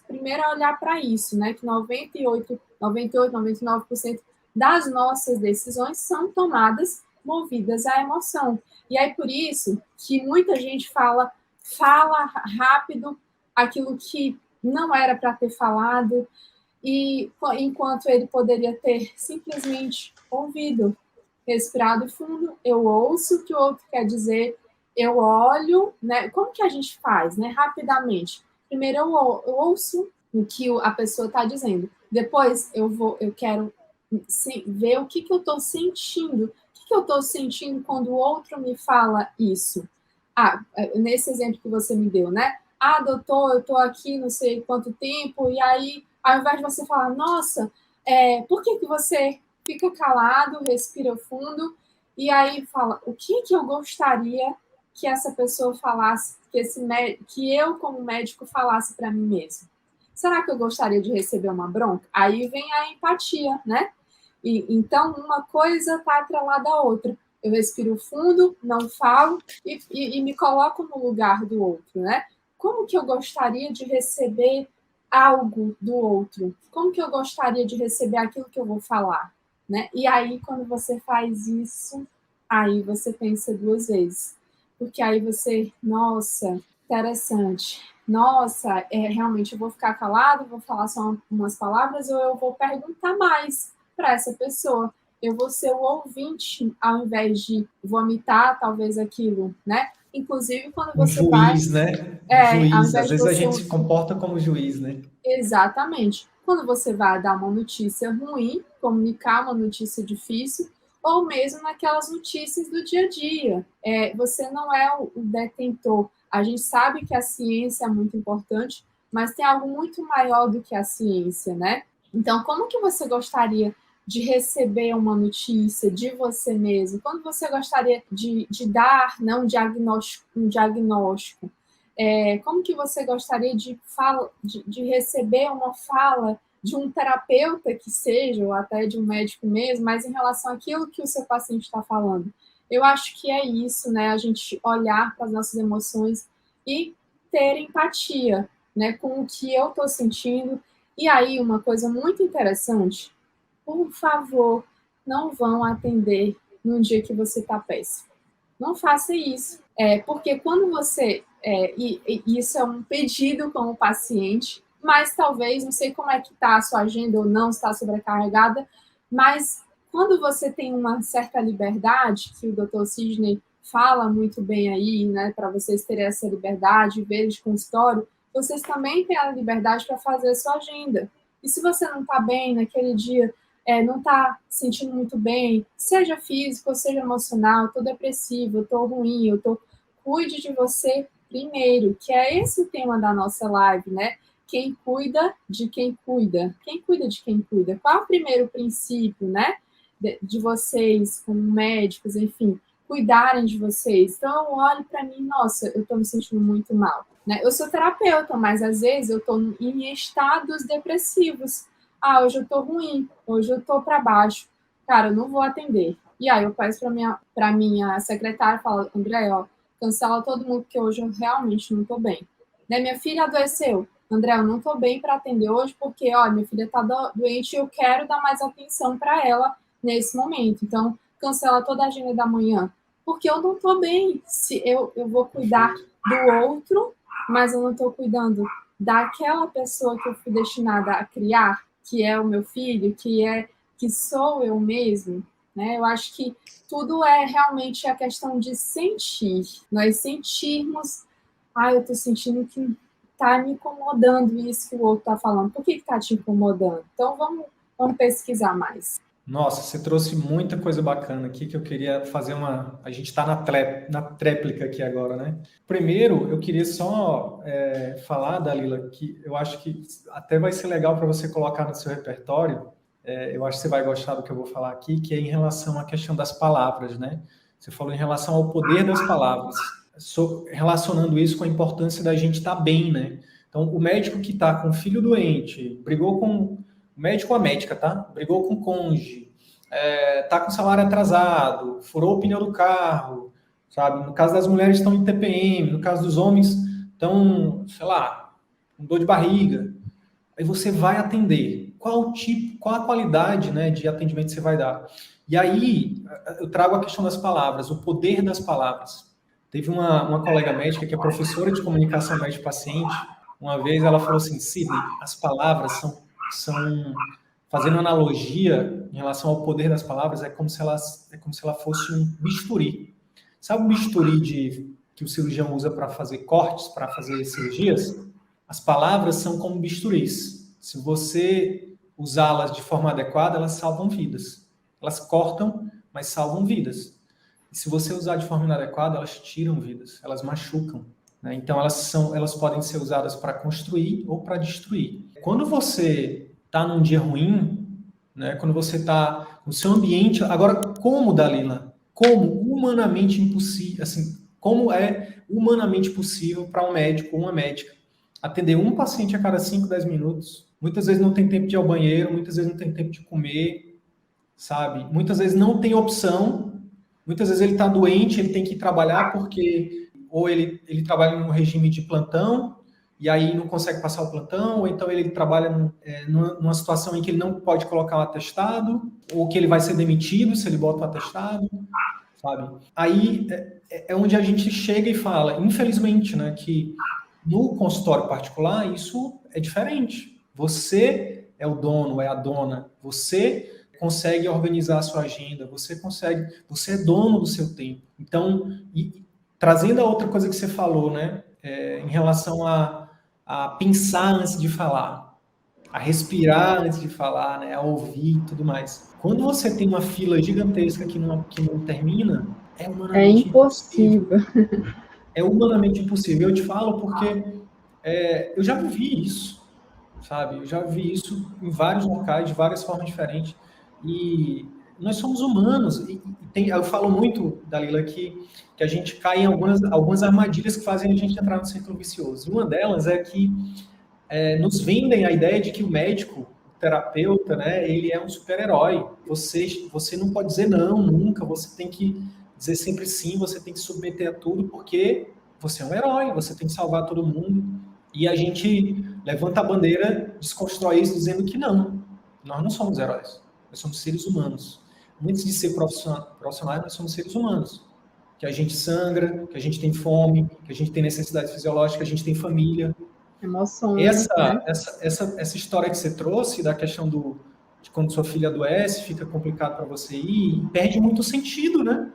primeiro é olhar para isso, né? Que 99% das nossas decisões são tomadas movidas à emoção. E aí, por isso que muita gente fala rápido aquilo que não era para ter falado, e enquanto ele poderia ter simplesmente ouvido, respirado fundo, eu ouço o que o outro quer dizer, eu olho, né? Como que a gente faz, né? Rapidamente. Primeiro eu ouço o que a pessoa está dizendo. Depois eu quero ver o que eu estou sentindo. O que eu estou sentindo quando o outro me fala isso? Nesse exemplo que você me deu, né? Doutor, eu estou aqui não sei quanto tempo, e aí, ao invés de você falar, nossa, por que você fica calado, respira fundo, e aí fala, o que eu gostaria que essa pessoa falasse, que eu, como médico, falasse para mim mesmo? Será que eu gostaria de receber uma bronca? Aí vem a empatia, né? Então, uma coisa está atrelada à outra. Eu respiro fundo, não falo e me coloco no lugar do outro, né? Como que eu gostaria de receber algo do outro? Como que eu gostaria de receber aquilo que eu vou falar? Né? E aí, quando você faz isso, aí você pensa duas vezes. Porque aí você, nossa, interessante. Nossa, realmente eu vou ficar calado, vou falar só umas palavras, ou eu vou perguntar mais para essa pessoa. Eu vou ser o ouvinte, ao invés de vomitar, talvez, aquilo, né? Inclusive, quando você juiz, vai... né? Juiz. Ao Às invés de vezes a você... gente se comporta como juiz, né? Exatamente. Quando você vai dar uma notícia ruim, comunicar uma notícia difícil, ou mesmo naquelas notícias do dia a dia. Você não é o detentor. A gente sabe que a ciência é muito importante, mas tem algo muito maior do que a ciência, né? Então, como que você gostaria de receber uma notícia de você mesmo? Quando você gostaria de dar, né, um diagnóstico? Como que você gostaria de receber uma fala de um terapeuta que seja, ou até de um médico mesmo, mas em relação àquilo que o seu paciente está falando? Eu acho que é isso, né? A gente olhar para as nossas emoções e ter empatia, né, com o que eu estou sentindo. E aí, uma coisa muito interessante, por favor, não vão atender num dia que você está péssimo. Não faça isso. Porque quando você... e isso é um pedido como paciente, mas talvez, não sei como é que está a sua agenda ou não, está sobrecarregada, mas quando você tem uma certa liberdade, que o Dr. Sidney fala muito bem aí, né, para vocês terem essa liberdade, ver de consultório, vocês também têm a liberdade para fazer a sua agenda. E se você não está bem naquele dia, não está se sentindo muito bem, seja físico ou seja emocional, estou depressivo, estou ruim, cuide de você primeiro, que é esse o tema da nossa live, né? Quem cuida de quem cuida. Quem cuida de quem cuida? Qual é o primeiro princípio, né? De vocês, como médicos, enfim, cuidarem de vocês. Então, olhe para mim, nossa, eu estou me sentindo muito mal. Né? Eu sou terapeuta, mas às vezes eu estou em estados depressivos. hoje eu tô ruim, hoje eu tô para baixo. Cara, eu não vou atender. E aí eu peço para minha secretária, falo, André, ó, cancela todo mundo, porque hoje eu realmente não tô bem. Né, minha filha adoeceu. André, eu não tô bem para atender hoje, porque, ó, minha filha tá doente e eu quero dar mais atenção para ela nesse momento. Então, cancela toda a agenda da manhã. Porque eu não tô bem. Se eu vou cuidar do outro, mas eu não tô cuidando daquela pessoa que eu fui destinada a criar, que é o meu filho, que sou eu mesmo, né? Eu acho que tudo é realmente a questão de sentir. Nós sentirmos, eu tô sentindo que tá me incomodando isso que o outro tá falando. Por que tá te incomodando? Então vamos pesquisar mais. Nossa, você trouxe muita coisa bacana aqui que eu queria fazer uma. A gente está na tréplica aqui agora, né? Primeiro, eu queria só falar, Dalila, que eu acho que até vai ser legal para você colocar no seu repertório. Eu acho que você vai gostar do que eu vou falar aqui, que é em relação à questão das palavras, né? Você falou em relação ao poder das palavras, relacionando isso com a importância da gente estar bem, né? Então, o médico que está com o filho doente, brigou com o médico ou a médica, tá? Brigou com o cônjuge, tá com salário atrasado, furou o pneu do carro, sabe? No caso das mulheres estão em TPM, no caso dos homens estão, sei lá, com dor de barriga. Aí você vai atender. Qual a qualidade, né, de atendimento você vai dar? E aí eu trago a questão das palavras, o poder das palavras. Teve uma colega médica que é professora de comunicação médico-paciente. Uma vez ela falou assim, Sidney, as palavras são fazendo analogia em relação ao poder das palavras, é como se ela fosse um bisturi. Sabe o bisturi que o cirurgião usa para fazer cortes, para fazer cirurgias? As palavras são como bisturis. Se você usá-las de forma adequada, elas salvam vidas. Elas cortam, mas salvam vidas. E se você usar de forma inadequada, elas tiram vidas, elas machucam. Né? Então, elas podem ser usadas para construir ou para destruir. Quando você está num dia ruim, né? Quando você está no seu ambiente... Agora, como, Dalila? Como humanamente impossível, assim, como é humanamente possível para um médico ou uma médica atender um paciente a cada 5, 10 minutos? Muitas vezes não tem tempo de ir ao banheiro, muitas vezes não tem tempo de comer, sabe? Muitas vezes não tem opção, muitas vezes ele está doente, ele tem que ir trabalhar porque ou ele trabalha num regime de plantão e aí não consegue passar o plantão, ou então ele trabalha numa situação em que ele não pode colocar o atestado, ou que ele vai ser demitido se ele bota o atestado, sabe? Aí é onde a gente chega e fala, infelizmente, né, que no consultório particular isso é diferente. Você é o dono, é a dona, você consegue organizar a sua agenda, você é dono do seu tempo. Então, trazendo a outra coisa que você falou, né, em relação a pensar antes de falar, a respirar antes de falar, né, a ouvir e tudo mais. Quando você tem uma fila gigantesca que não termina, é humanamente impossível. É humanamente impossível. Eu te falo porque eu já vivi isso, sabe? Eu já vi isso em vários locais, de várias formas diferentes. E nós somos humanos. Eu falo muito, Dalila, que a gente cai em algumas armadilhas que fazem a gente entrar no ciclo vicioso. Uma delas é que nos vendem a ideia de que o médico, o terapeuta, né, ele é um super-herói. Você não pode dizer não, nunca. Você tem que dizer sempre sim, você tem que submeter a tudo, porque você é um herói, você tem que salvar todo mundo. E a gente levanta a bandeira, desconstrói isso, dizendo que não, nós não somos heróis, nós somos seres humanos. Antes de ser profissionais, nós somos seres humanos. Que a gente sangra, que a gente tem fome, que a gente tem necessidades fisiológicas, que a gente tem família. Emoções. Essa história que você trouxe da questão de quando sua filha adoece, fica complicado para você ir, perde muito sentido, né?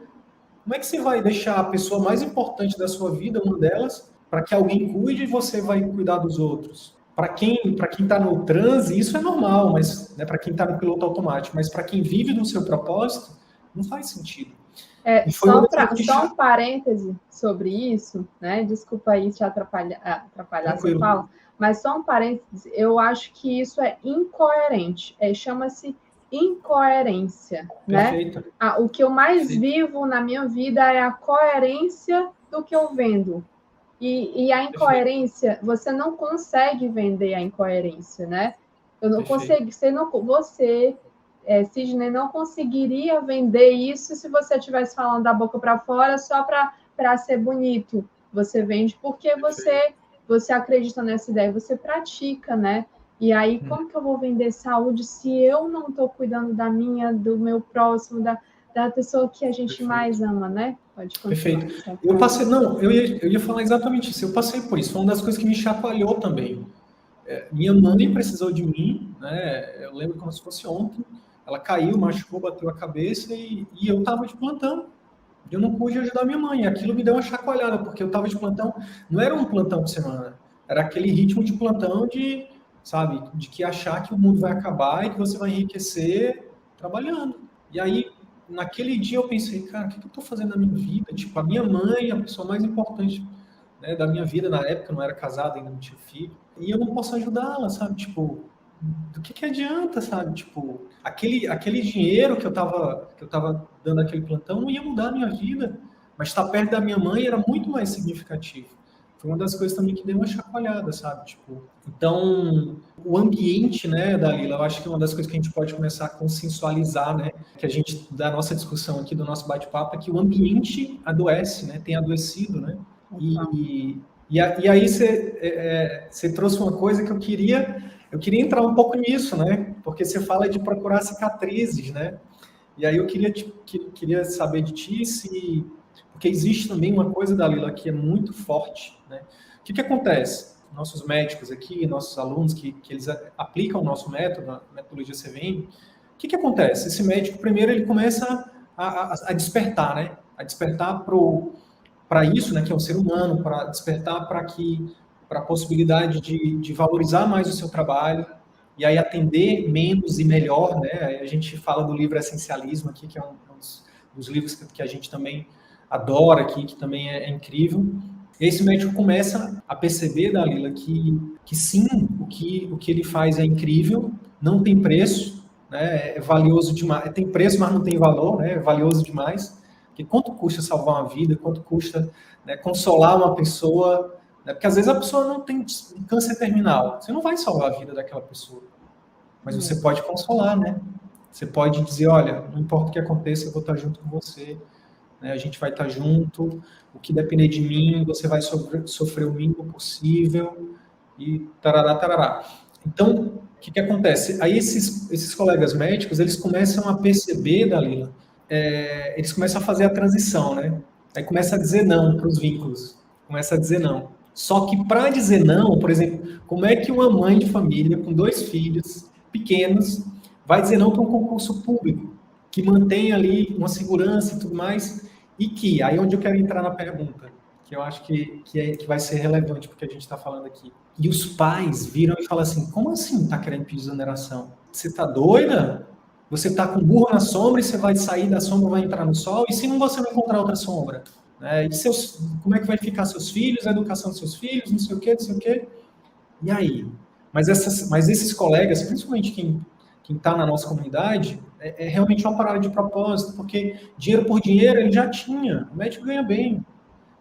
Como é que você vai deixar a pessoa mais importante da sua vida, uma delas, para que alguém cuide e você vai cuidar dos outros? Para quem está no transe, isso é normal, mas né, para quem está no piloto automático, mas para quem vive no seu propósito, não faz sentido. Só um parêntese sobre isso, né? Desculpa aí te atrapalhar essa fala, mas só um parêntese, eu acho que isso é incoerente, chama-se incoerência, Perfeito. né? O que eu mais vivo na minha vida é a coerência do que eu vendo. E a incoerência, você não consegue vender a incoerência, né? Eu não consigo, você, Sidney, não conseguiria vender isso se você estivesse falando da boca para fora só para ser bonito. Você vende porque você acredita nessa ideia, você pratica, né? E aí, como que eu vou vender saúde se eu não estou cuidando do meu próximo, da pessoa que a gente mais ama, né? Pode continuar. Perfeito. Eu ia falar exatamente isso. Eu passei por isso. Foi uma das coisas que me chacoalhou também. Minha mãe precisou de mim, né? Eu lembro como se fosse ontem. Ela caiu, machucou, bateu a cabeça e eu estava de plantão. Eu não pude ajudar minha mãe. Aquilo me deu uma chacoalhada, porque eu estava de plantão. Não era um plantão por semana. Era aquele ritmo de plantão de, sabe, de que achar que o mundo vai acabar e que você vai enriquecer trabalhando. E aí, naquele dia eu pensei, cara, o que eu estou fazendo na minha vida? Tipo, a minha mãe, a pessoa mais importante, né, da minha vida na época, eu não era casado, ainda não tinha filho, e eu não posso ajudá-la, sabe? Tipo, do que adianta, sabe? Tipo, aquele dinheiro que eu tava dando aquele plantão não ia mudar a minha vida, mas estar perto da minha mãe era muito mais significativo. Foi uma das coisas também que deu uma chacoalhada, sabe? Tipo, então, o ambiente, né, Dalila, eu acho que é uma das coisas que a gente pode começar a consensualizar, né, que a gente, da nossa discussão aqui, do nosso bate-papo, é que o ambiente adoece, né, tem adoecido, né? E aí você trouxe uma coisa que eu queria entrar um pouco nisso, né? Porque você fala de procurar cicatrizes, né? E aí eu queria saber de ti se... Porque existe também uma coisa, Dalila, que é muito forte, né? O que acontece? Nossos médicos aqui, nossos alunos que eles aplicam o nosso método, a metodologia CVM, o que acontece? Esse médico, primeiro, ele começa a despertar, né? A despertar para isso, né, que é o ser humano, para despertar para a possibilidade de valorizar mais o seu trabalho e aí atender menos e melhor, né? A gente fala do livro Essencialismo aqui, que é um dos livros que a gente também adora aqui, que também é incrível. E esse médico começa a perceber, Dalila, que sim, o que ele faz é incrível, não tem preço, né? É valioso demais, tem preço, mas não tem valor, né? É valioso demais. Porque quanto custa salvar uma vida, quanto custa, né, consolar uma pessoa, né? Porque às vezes a pessoa não tem câncer terminal, você não vai salvar a vida daquela pessoa, mas você pode consolar, né? Você pode dizer, olha, não importa o que aconteça, eu vou estar junto com você, né? A gente vai estar junto, o que depender de mim, você vai sofrer o mínimo possível, e tarará, tarará. Então, o que acontece? Aí esses colegas médicos, eles começam a perceber, Dalila, eles começam a fazer a transição, né? Aí começa a dizer não para os vínculos, começa a dizer não. Só que para dizer não, por exemplo, como é que uma mãe de família com 2 filhos pequenos vai dizer não para um concurso público que mantém ali uma segurança e tudo mais, e que, aí onde eu quero entrar na pergunta, que eu acho que vai ser relevante porque a gente está falando aqui. E os pais viram e falam assim, como assim está querendo pedir exoneração? Você está doida? Você está com burro na sombra e você vai sair da sombra, vai entrar no sol, e se não você não encontrar outra sombra? E como é que vai ficar seus filhos, a educação dos seus filhos, não sei o quê, não sei o quê. E aí? Mas esses colegas, principalmente quem está na nossa comunidade, é realmente uma parada de propósito, porque dinheiro por dinheiro ele já tinha, o médico ganha bem.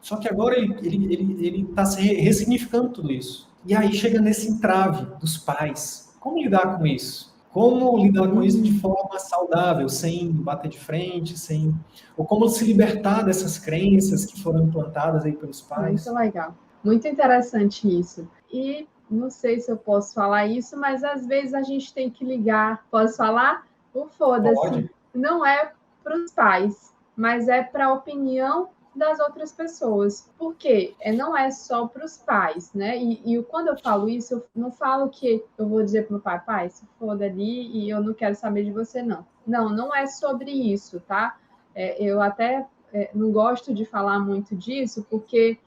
Só que agora ele está ressignificando tudo isso. E aí chega nesse entrave dos pais. Como lidar com isso? Como lidar com isso de forma saudável, sem bater de frente, ou como se libertar dessas crenças que foram implantadas aí pelos pais? Muito legal. Muito interessante isso. E não sei se eu posso falar isso, mas às vezes a gente tem que ligar. Posso falar? O foda-se. Não é para os pais, mas é para a opinião das outras pessoas. Por quê? Não é só para os pais, né? E quando eu falo isso, eu não falo que eu vou dizer para o pai, se foda ali e eu não quero saber de você, não. Não é sobre isso, tá? Eu até não gosto de falar muito disso, porque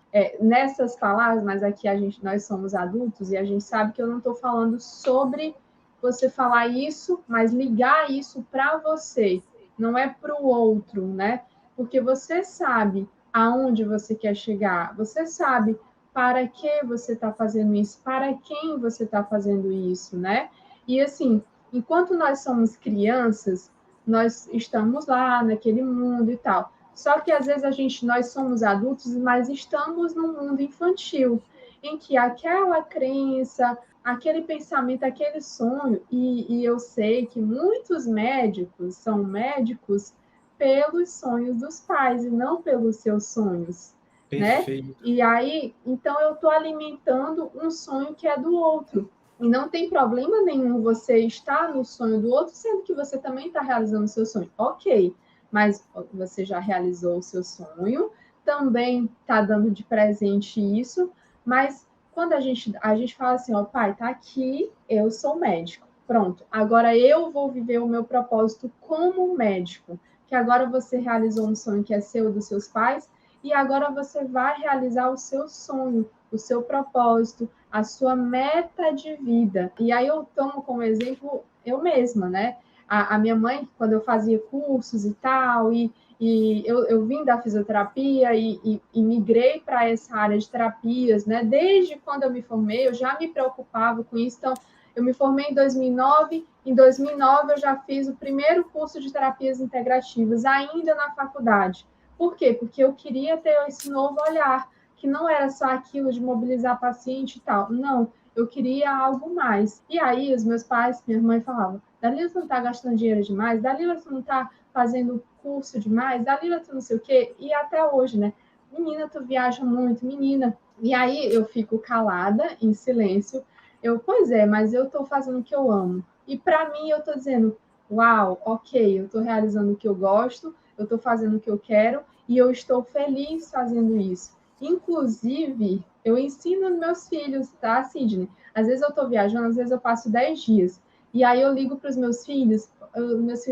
nessas palavras, mas aqui nós somos adultos e a gente sabe que eu não estou falando sobre você falar isso, mas ligar isso para você, não é para o outro, né? Porque você sabe aonde você quer chegar, você sabe para que você está fazendo isso, para quem você está fazendo isso, né? E assim, enquanto nós somos crianças, nós estamos lá naquele mundo e tal. Só que às vezes nós somos adultos, mas estamos num mundo infantil. em que aquela crença, aquele pensamento, aquele sonho, e eu sei que muitos médicos são médicos pelos sonhos dos pais e não pelos seus sonhos, né? Perfeito. E aí, então eu estou alimentando um sonho que é do outro. E não tem problema nenhum você estar no sonho do outro, sendo que você também está realizando o seu sonho. Ok, mas você já realizou o seu sonho, também está dando de presente isso, mas quando a gente fala assim, ó, pai, tá aqui, eu sou médico. Pronto, agora eu vou viver o meu propósito como médico, que agora você realizou um sonho que é seu, dos seus pais, e agora você vai realizar o seu sonho, o seu propósito, a sua meta de vida. E aí eu tomo como exemplo eu mesma, né? A minha mãe, quando eu fazia cursos e tal, e eu vim da fisioterapia e migrei para essa área de terapias, né? Desde quando eu me formei, eu já me preocupava com isso. Então, eu me formei em 2009. Em 2009, eu já fiz o primeiro curso de terapias integrativas, ainda na faculdade. Por quê? Porque eu queria ter esse novo olhar, que não era só aquilo de mobilizar paciente e tal. Não, eu queria algo mais. E aí, os meus pais, minha mãe falavam, Dalila, você não está gastando dinheiro demais? Dalila, você não está fazendo curso demais? Dalila, tu não sei o quê? E até hoje, né? Menina, tu viaja muito, menina. E aí, eu fico calada, em silêncio. Pois é, mas eu estou fazendo o que eu amo. E para mim, eu estou dizendo, uau, ok, eu estou realizando o que eu gosto, eu estou fazendo o que eu quero e eu estou feliz fazendo isso. Inclusive, eu ensino meus filhos, tá, Sidney? Às vezes eu estou viajando, às vezes eu passo 10 dias. E aí eu ligo para os meus filhos,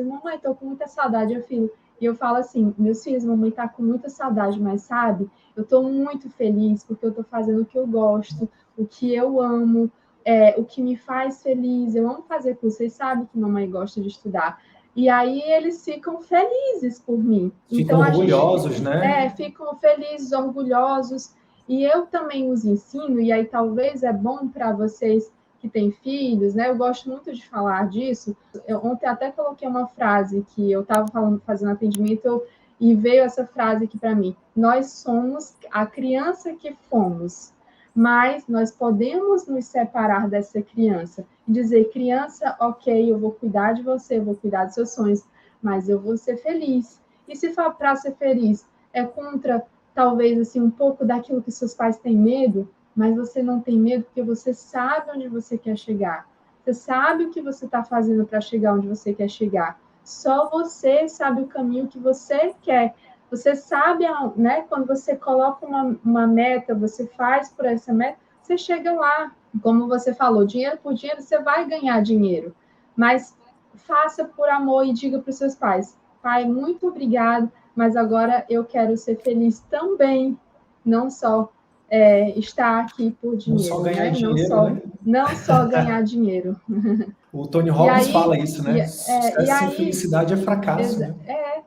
mamãe, estou com muita saudade, filho. E eu falo assim, meus filhos, mamãe está com muita saudade, mas sabe, eu estou muito feliz porque eu estou fazendo o que eu gosto, o que eu amo, o que me faz feliz. Eu amo fazer curso, vocês sabem que mamãe gosta de estudar. E aí eles ficam felizes por mim. Ficam então, orgulhosos, né? Ficam felizes, orgulhosos. E eu também os ensino, e aí talvez é bom para vocês que têm filhos, né? Eu gosto muito de falar disso. Ontem até coloquei uma frase que eu estava fazendo atendimento e veio essa frase aqui para mim. Nós somos a criança que fomos, mas nós podemos nos separar dessa criança e dizer, criança, ok, eu vou cuidar de você, eu vou cuidar dos seus sonhos, mas eu vou ser feliz. E se for para ser feliz, é contra, talvez, assim, um pouco daquilo que seus pais têm medo, mas você não tem medo porque você sabe onde você quer chegar. Você sabe o que você está fazendo para chegar onde você quer chegar. Só você sabe o caminho que você quer. Você sabe, né, quando você coloca uma meta, você faz por essa meta, você chega lá. Como você falou, dinheiro por dinheiro, você vai ganhar dinheiro. Mas faça por amor e diga para os seus pais, pai, muito obrigado, mas agora eu quero ser feliz também, não só estar aqui por dinheiro. Não só ganhar né? dinheiro, né? Não só ganhar dinheiro. O Tony Robbins fala isso, né? Sucesso sem aí, felicidade é fracasso. Né?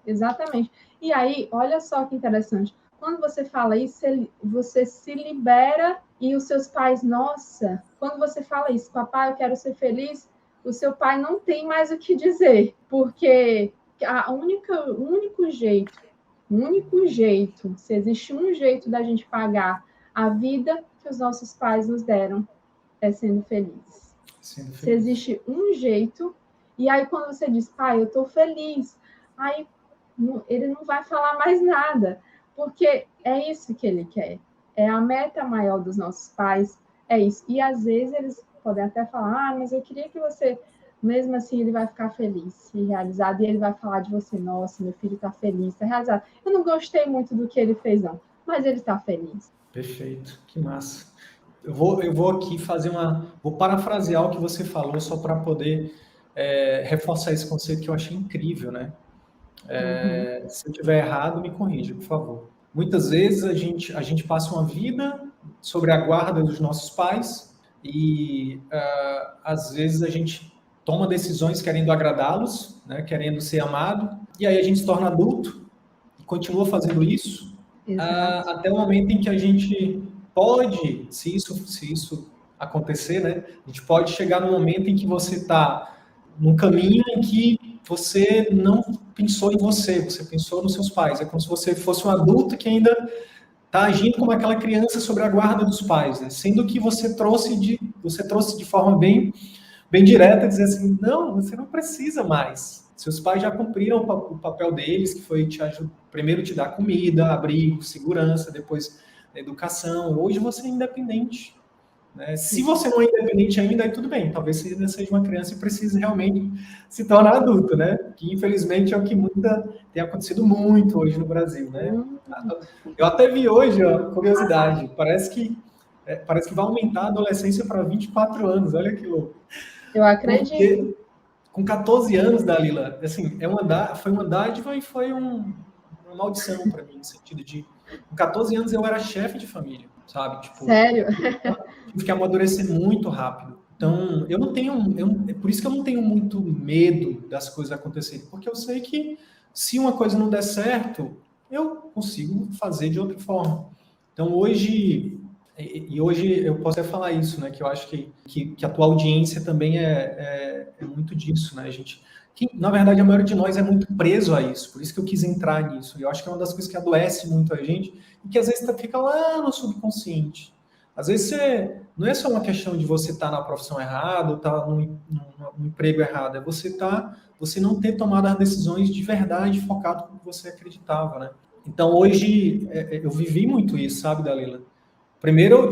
Exatamente. E aí, olha só que interessante. Quando você fala isso, você se libera e os seus pais, nossa, quando você fala isso, papai, eu quero ser feliz, o seu pai não tem mais o que dizer, porque o único jeito, se existe um jeito da gente pagar a vida que os nossos pais nos deram, é sendo feliz. Se existe um jeito, e aí quando você diz, pai, eu estou feliz, aí ele não vai falar mais nada, porque é isso que ele quer. É a meta maior dos nossos pais, é isso. E às vezes eles podem até falar, mas eu queria que você, mesmo assim, ele vai ficar feliz e realizado, e ele vai falar de você, nossa, meu filho está feliz, está realizado. Eu não gostei muito do que ele fez, não, mas ele está feliz. Perfeito, que massa. Eu vou aqui vou parafrasear o que você falou, só para poder reforçar esse conceito que eu achei incrível, né? Se eu estiver errado, me corrija, por favor. Muitas vezes a gente passa uma vida sobre a guarda dos nossos pais e às vezes a gente toma decisões querendo agradá-los, né, querendo ser amado, e aí a gente se torna adulto e continua fazendo isso até o momento em que a gente pode, se isso acontecer, né, a gente pode chegar no momento em que você está num caminho em que você não pensou em você pensou nos seus pais. É como se você fosse um adulto que ainda está agindo como aquela criança sobre a guarda dos pais, né? Sendo que você trouxe de forma bem direta, dizer assim, não, você não precisa mais. Seus pais já cumpriram o papel deles, que foi primeiro te dar comida, abrigo, segurança, depois educação. Hoje você é independente. Né? Se você não é independente ainda, aí tudo bem. Talvez você ainda seja uma criança e precise realmente se tornar adulto, né? Que infelizmente é o que tem acontecido muito hoje no Brasil, né? Eu até vi hoje, ó, curiosidade, parece que vai aumentar a adolescência para 24 anos. Olha que louco. Eu acredito. Porque com 14 anos, Dalila, assim, foi uma dádiva e foi uma maldição para mim, no sentido de, com 14 anos eu era chefe de família, sabe? Tipo, sério? Tive que amadurecer muito rápido. Então, por isso que eu não tenho muito medo das coisas acontecerem, porque eu sei que se uma coisa não der certo, eu consigo fazer de outra forma. Então, hoje eu posso até falar isso, né? Que eu acho que a tua audiência também é muito disso, né? Na verdade, a maioria de nós é muito preso a isso, por isso que eu quis entrar nisso. E eu acho que é uma das coisas que adoece muito a gente e que às vezes fica lá no subconsciente. Às vezes não é só uma questão de você estar na profissão errada ou estar num emprego errado, é você não ter tomado as decisões de verdade focado no que você acreditava, né? Então, hoje, eu vivi muito isso, sabe, Dalila? Primeiro,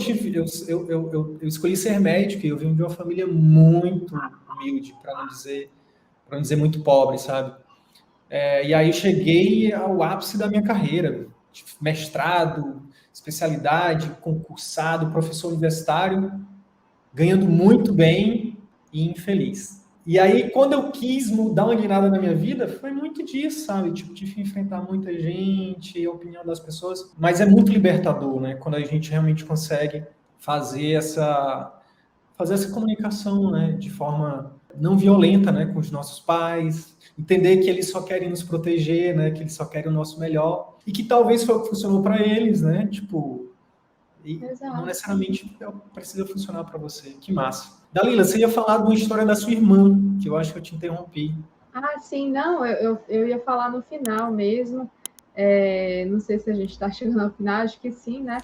eu escolhi ser médico e eu vim de uma família muito humilde, para não dizer muito pobre, sabe? E aí cheguei ao ápice da minha carreira, mestrado, especialidade, concursado, professor universitário, ganhando muito bem e infeliz. E aí, quando eu quis mudar uma guinada na minha vida, foi muito disso, sabe? Tipo, tive que enfrentar muita gente, a opinião das pessoas. Mas é muito libertador, né? Quando a gente realmente consegue fazer essa comunicação, né? De forma não violenta, né? Com os nossos pais. Entender que eles só querem nos proteger, né? Que eles só querem o nosso melhor. E que talvez foi o que funcionou para eles, né? Tipo, e não necessariamente precisa funcionar para você. Que massa. Dalila, você ia falar de uma história da sua irmã, que eu acho que eu te interrompi. Ah, sim, não, eu ia falar no final mesmo. Não sei se a gente está chegando ao final, acho que sim, né?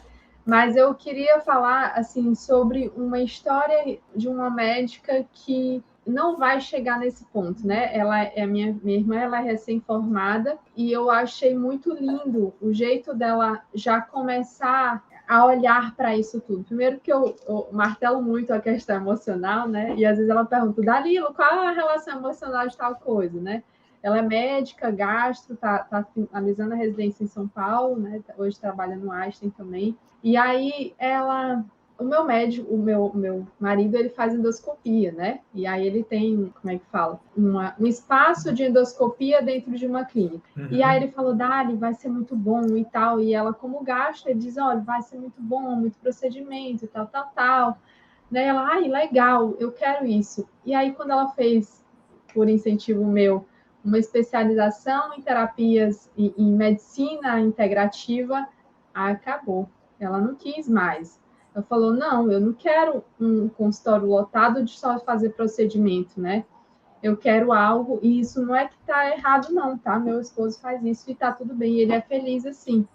Mas eu queria falar assim sobre uma história de uma médica que não vai chegar nesse ponto, né? Ela é minha irmã, ela é recém-formada e eu achei muito lindo o jeito dela já começar a olhar para isso tudo. Primeiro que eu martelo muito a questão emocional, né? E às vezes ela pergunta, Dalila, qual é a relação emocional de tal coisa, né? Ela é médica, gastro, tá finalizando a residência em São Paulo, né? Hoje trabalha no Einstein também. E aí o meu médico, o meu marido, ele faz endoscopia, né? E aí ele tem, como é que fala? Um espaço de endoscopia dentro de uma clínica. Uhum. E aí ele falou, Dali, vai ser muito bom e tal. E ela, como gasta, ele diz, olha, vai ser muito bom, muito procedimento e tal, tal, tal. Daí ela, ai, legal, eu quero isso. E aí quando ela fez, por incentivo meu, uma especialização em terapias, em medicina integrativa, acabou. Ela não quis mais. Ela falou, não, eu não quero um consultório lotado de só fazer procedimento, né? Eu quero algo, e isso não é que está errado, não, tá? Meu esposo faz isso e está tudo bem, ele é feliz assim.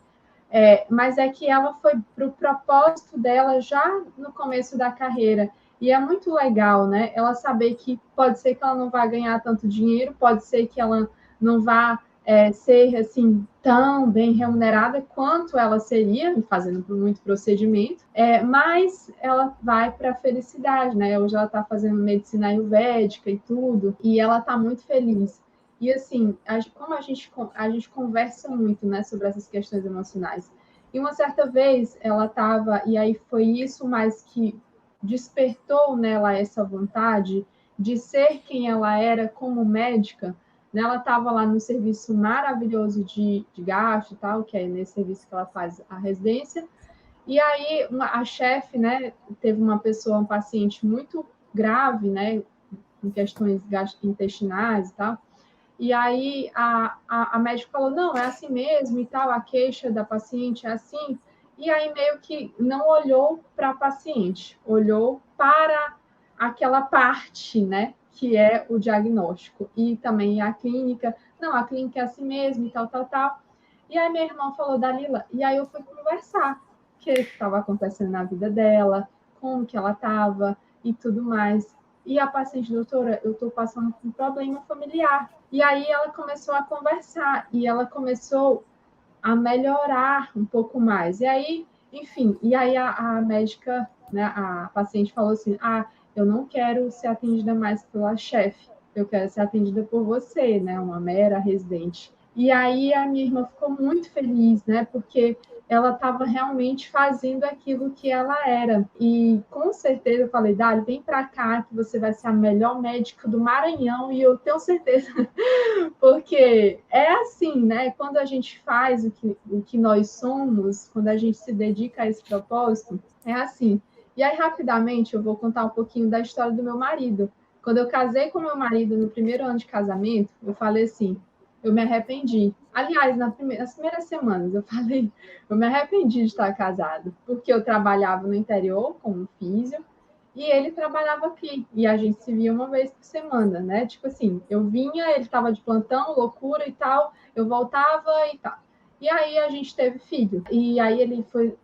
Mas é que ela foi para o propósito dela já no começo da carreira. E é muito legal, né? Ela saber que pode ser que ela não vá ganhar tanto dinheiro, pode ser que ela não vá ser assim tão bem remunerada quanto ela seria fazendo muito procedimento, mas ela vai para a felicidade, né? Hoje ela está fazendo medicina ayurvédica e tudo, e ela está muito feliz. E assim, como a gente conversa muito, né, sobre essas questões emocionais. E uma certa vez ela estava, e aí foi isso, mas que despertou nela essa vontade de ser quem ela era como médica. Ela estava lá no serviço maravilhoso de gastro e tal, que é nesse serviço que ela faz a residência. E aí a chefe, né, teve um paciente muito grave, né, com questões gastrointestinais e tal. E aí a médica falou, não, é assim mesmo e tal, a queixa da paciente é assim. E aí meio que não olhou para a paciente, olhou para aquela parte, né, que é o diagnóstico. E também a clínica, não, a clínica é assim mesmo e tal, tal, tal. E aí minha irmã falou, Dalila, e aí eu fui conversar o que estava acontecendo na vida dela, como que ela estava e tudo mais. E a paciente, doutora, eu estou passando por um problema familiar. E aí ela começou a conversar e ela começou a melhorar um pouco mais. E aí, enfim, e aí a médica, né, a paciente falou assim, eu não quero ser atendida mais pela chefe, eu quero ser atendida por você, né, uma mera residente. E aí a minha irmã ficou muito feliz, né, porque ela estava realmente fazendo aquilo que ela era. E com certeza eu falei, Dali, vem para cá que você vai ser a melhor médica do Maranhão, e eu tenho certeza porque é assim, né? Quando a gente faz o que nós somos, quando a gente se dedica a esse propósito, é assim. E aí, rapidamente, eu vou contar um pouquinho da história do meu marido. Quando eu casei com meu marido no primeiro ano de casamento, eu falei assim: eu me arrependi. Aliás, nas primeiras semanas, eu falei: eu me arrependi de estar casado, porque eu trabalhava no interior como físio, e ele trabalhava aqui, e a gente se via uma vez por semana, né? Tipo assim, eu vinha, ele estava de plantão, loucura e tal, eu voltava e tal. E aí a gente teve filho. E aí ele foi,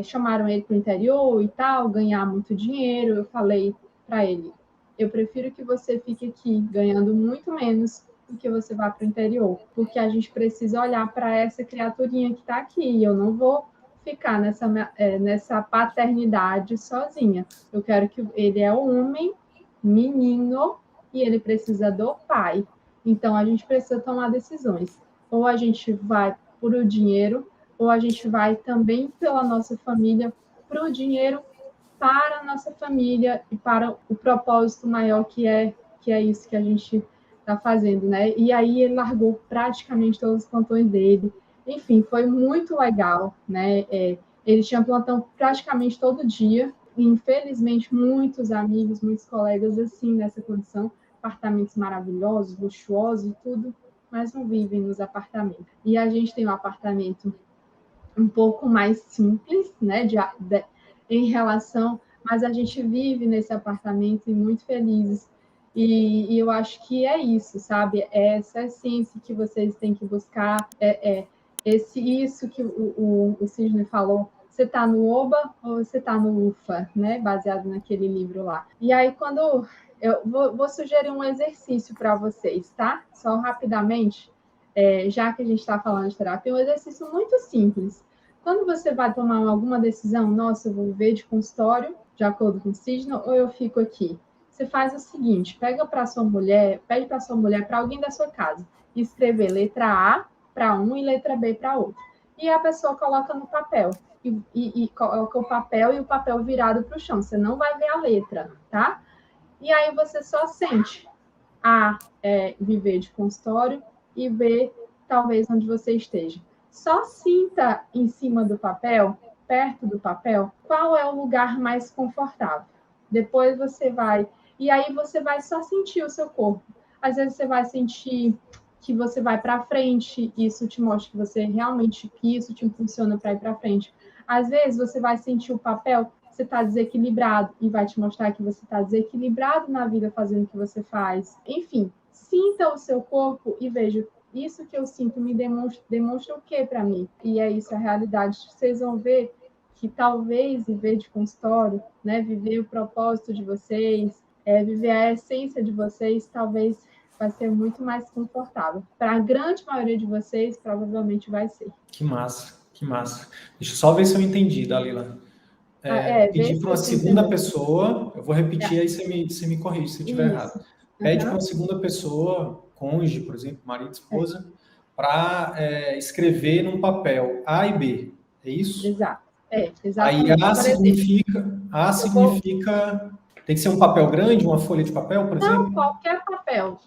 chamaram ele para o interior e tal, ganhar muito dinheiro. Eu falei para ele, eu prefiro que você fique aqui ganhando muito menos do que você vá para o interior, porque a gente precisa olhar para essa criaturinha que está aqui. E eu não vou ficar nessa paternidade sozinha. Eu quero que ele é homem, menino, e ele precisa do pai. Então, a gente precisa tomar decisões. Ou a gente vai por o dinheiro, ou a gente vai também pela nossa família, para o dinheiro, para a nossa família e para o propósito maior que é isso que a gente está fazendo, né? E aí ele largou praticamente todos os plantões dele. Enfim, foi muito legal, né? Ele tinha plantão praticamente todo dia. E, infelizmente, muitos amigos, muitos colegas assim nessa condição, apartamentos maravilhosos, luxuosos e tudo, mas não vivem nos apartamentos. E a gente tem um apartamento um pouco mais simples, né, em relação, mas a gente vive nesse apartamento e muito felizes. E eu acho que é isso, sabe? É essa essência que vocês têm que buscar, isso que o Sidney falou. Você está no Oba ou você está no UFA, né? Baseado naquele livro lá. E aí, quando eu vou sugerir um exercício para vocês, tá? Só rapidamente, já que a gente está falando de terapia, um exercício muito simples. Quando você vai tomar alguma decisão, nossa, eu vou ver de consultório, de acordo com o Sidney, ou eu fico aqui? Você faz o seguinte, pede para sua mulher, para alguém da sua casa, escrever letra A para um e letra B para outro. E a pessoa coloca no papel. E coloca o papel e o papel virado para o chão. Você não vai ver a letra, tá? E aí você só sente A, viver de consultório, e B, talvez onde você esteja. Só sinta em cima do papel, perto do papel, qual é o lugar mais confortável. Depois você vai... E aí você vai só sentir o seu corpo. Às vezes você vai sentir que você vai para frente, isso te mostra que você realmente, que isso te impulsiona para ir para frente. Às vezes você vai sentir o papel, você está desequilibrado, e vai te mostrar que você está desequilibrado na vida fazendo o que você faz. Enfim, sinta o seu corpo e veja, isso que eu sinto me demonstra o que para mim? E é isso a realidade. Vocês vão ver que talvez viver de consultório, né, viver o propósito de vocês, viver a essência de vocês, talvez vai ser muito mais confortável. Para a grande maioria de vocês, provavelmente vai ser. Que massa, que massa. Deixa eu só ver se eu entendi, Dalila. Pedir para uma segunda pessoa, eu vou repetir, aí você me corrige se eu estiver errado. Pede para uma segunda pessoa, cônjuge, por exemplo, marido, esposa, para escrever num papel A e B, é isso? Exato. Exatamente. Aí A significa, tem que ser um papel grande, uma folha de papel, por exemplo? Não, qualquer papel,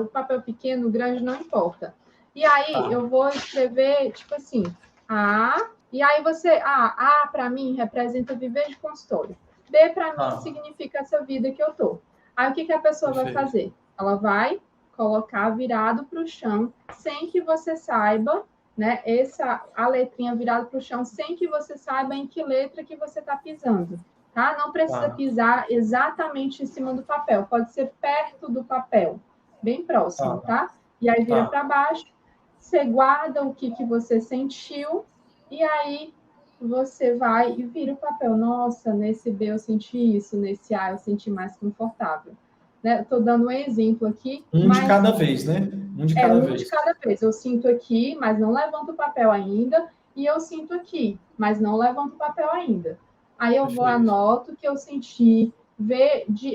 o papel pequeno, grande, não importa. E aí eu vou escrever, tipo assim, A, e aí A para mim representa viver de consultório. B para mim significa essa vida que eu tô. Aí o que a pessoa vai fazer? Ela vai colocar virado para o chão, sem que você saiba, né? A letrinha virada para o chão, sem que você saiba em que letra que você está pisando. Tá? Não precisa pisar exatamente em cima do papel, pode ser perto do papel, bem próximo, tá? E aí vira para baixo, você guarda o que você sentiu, e aí você vai e vira o papel. Nossa, nesse B eu senti isso, nesse A eu senti mais confortável. Né? Estou dando um exemplo aqui. Um de cada vez, né? Um de cada um vez. de cada vez. Eu sinto aqui, mas não levanto o papel ainda. E eu sinto aqui, mas não levanto o papel ainda. Aí eu vou, anoto o que eu senti,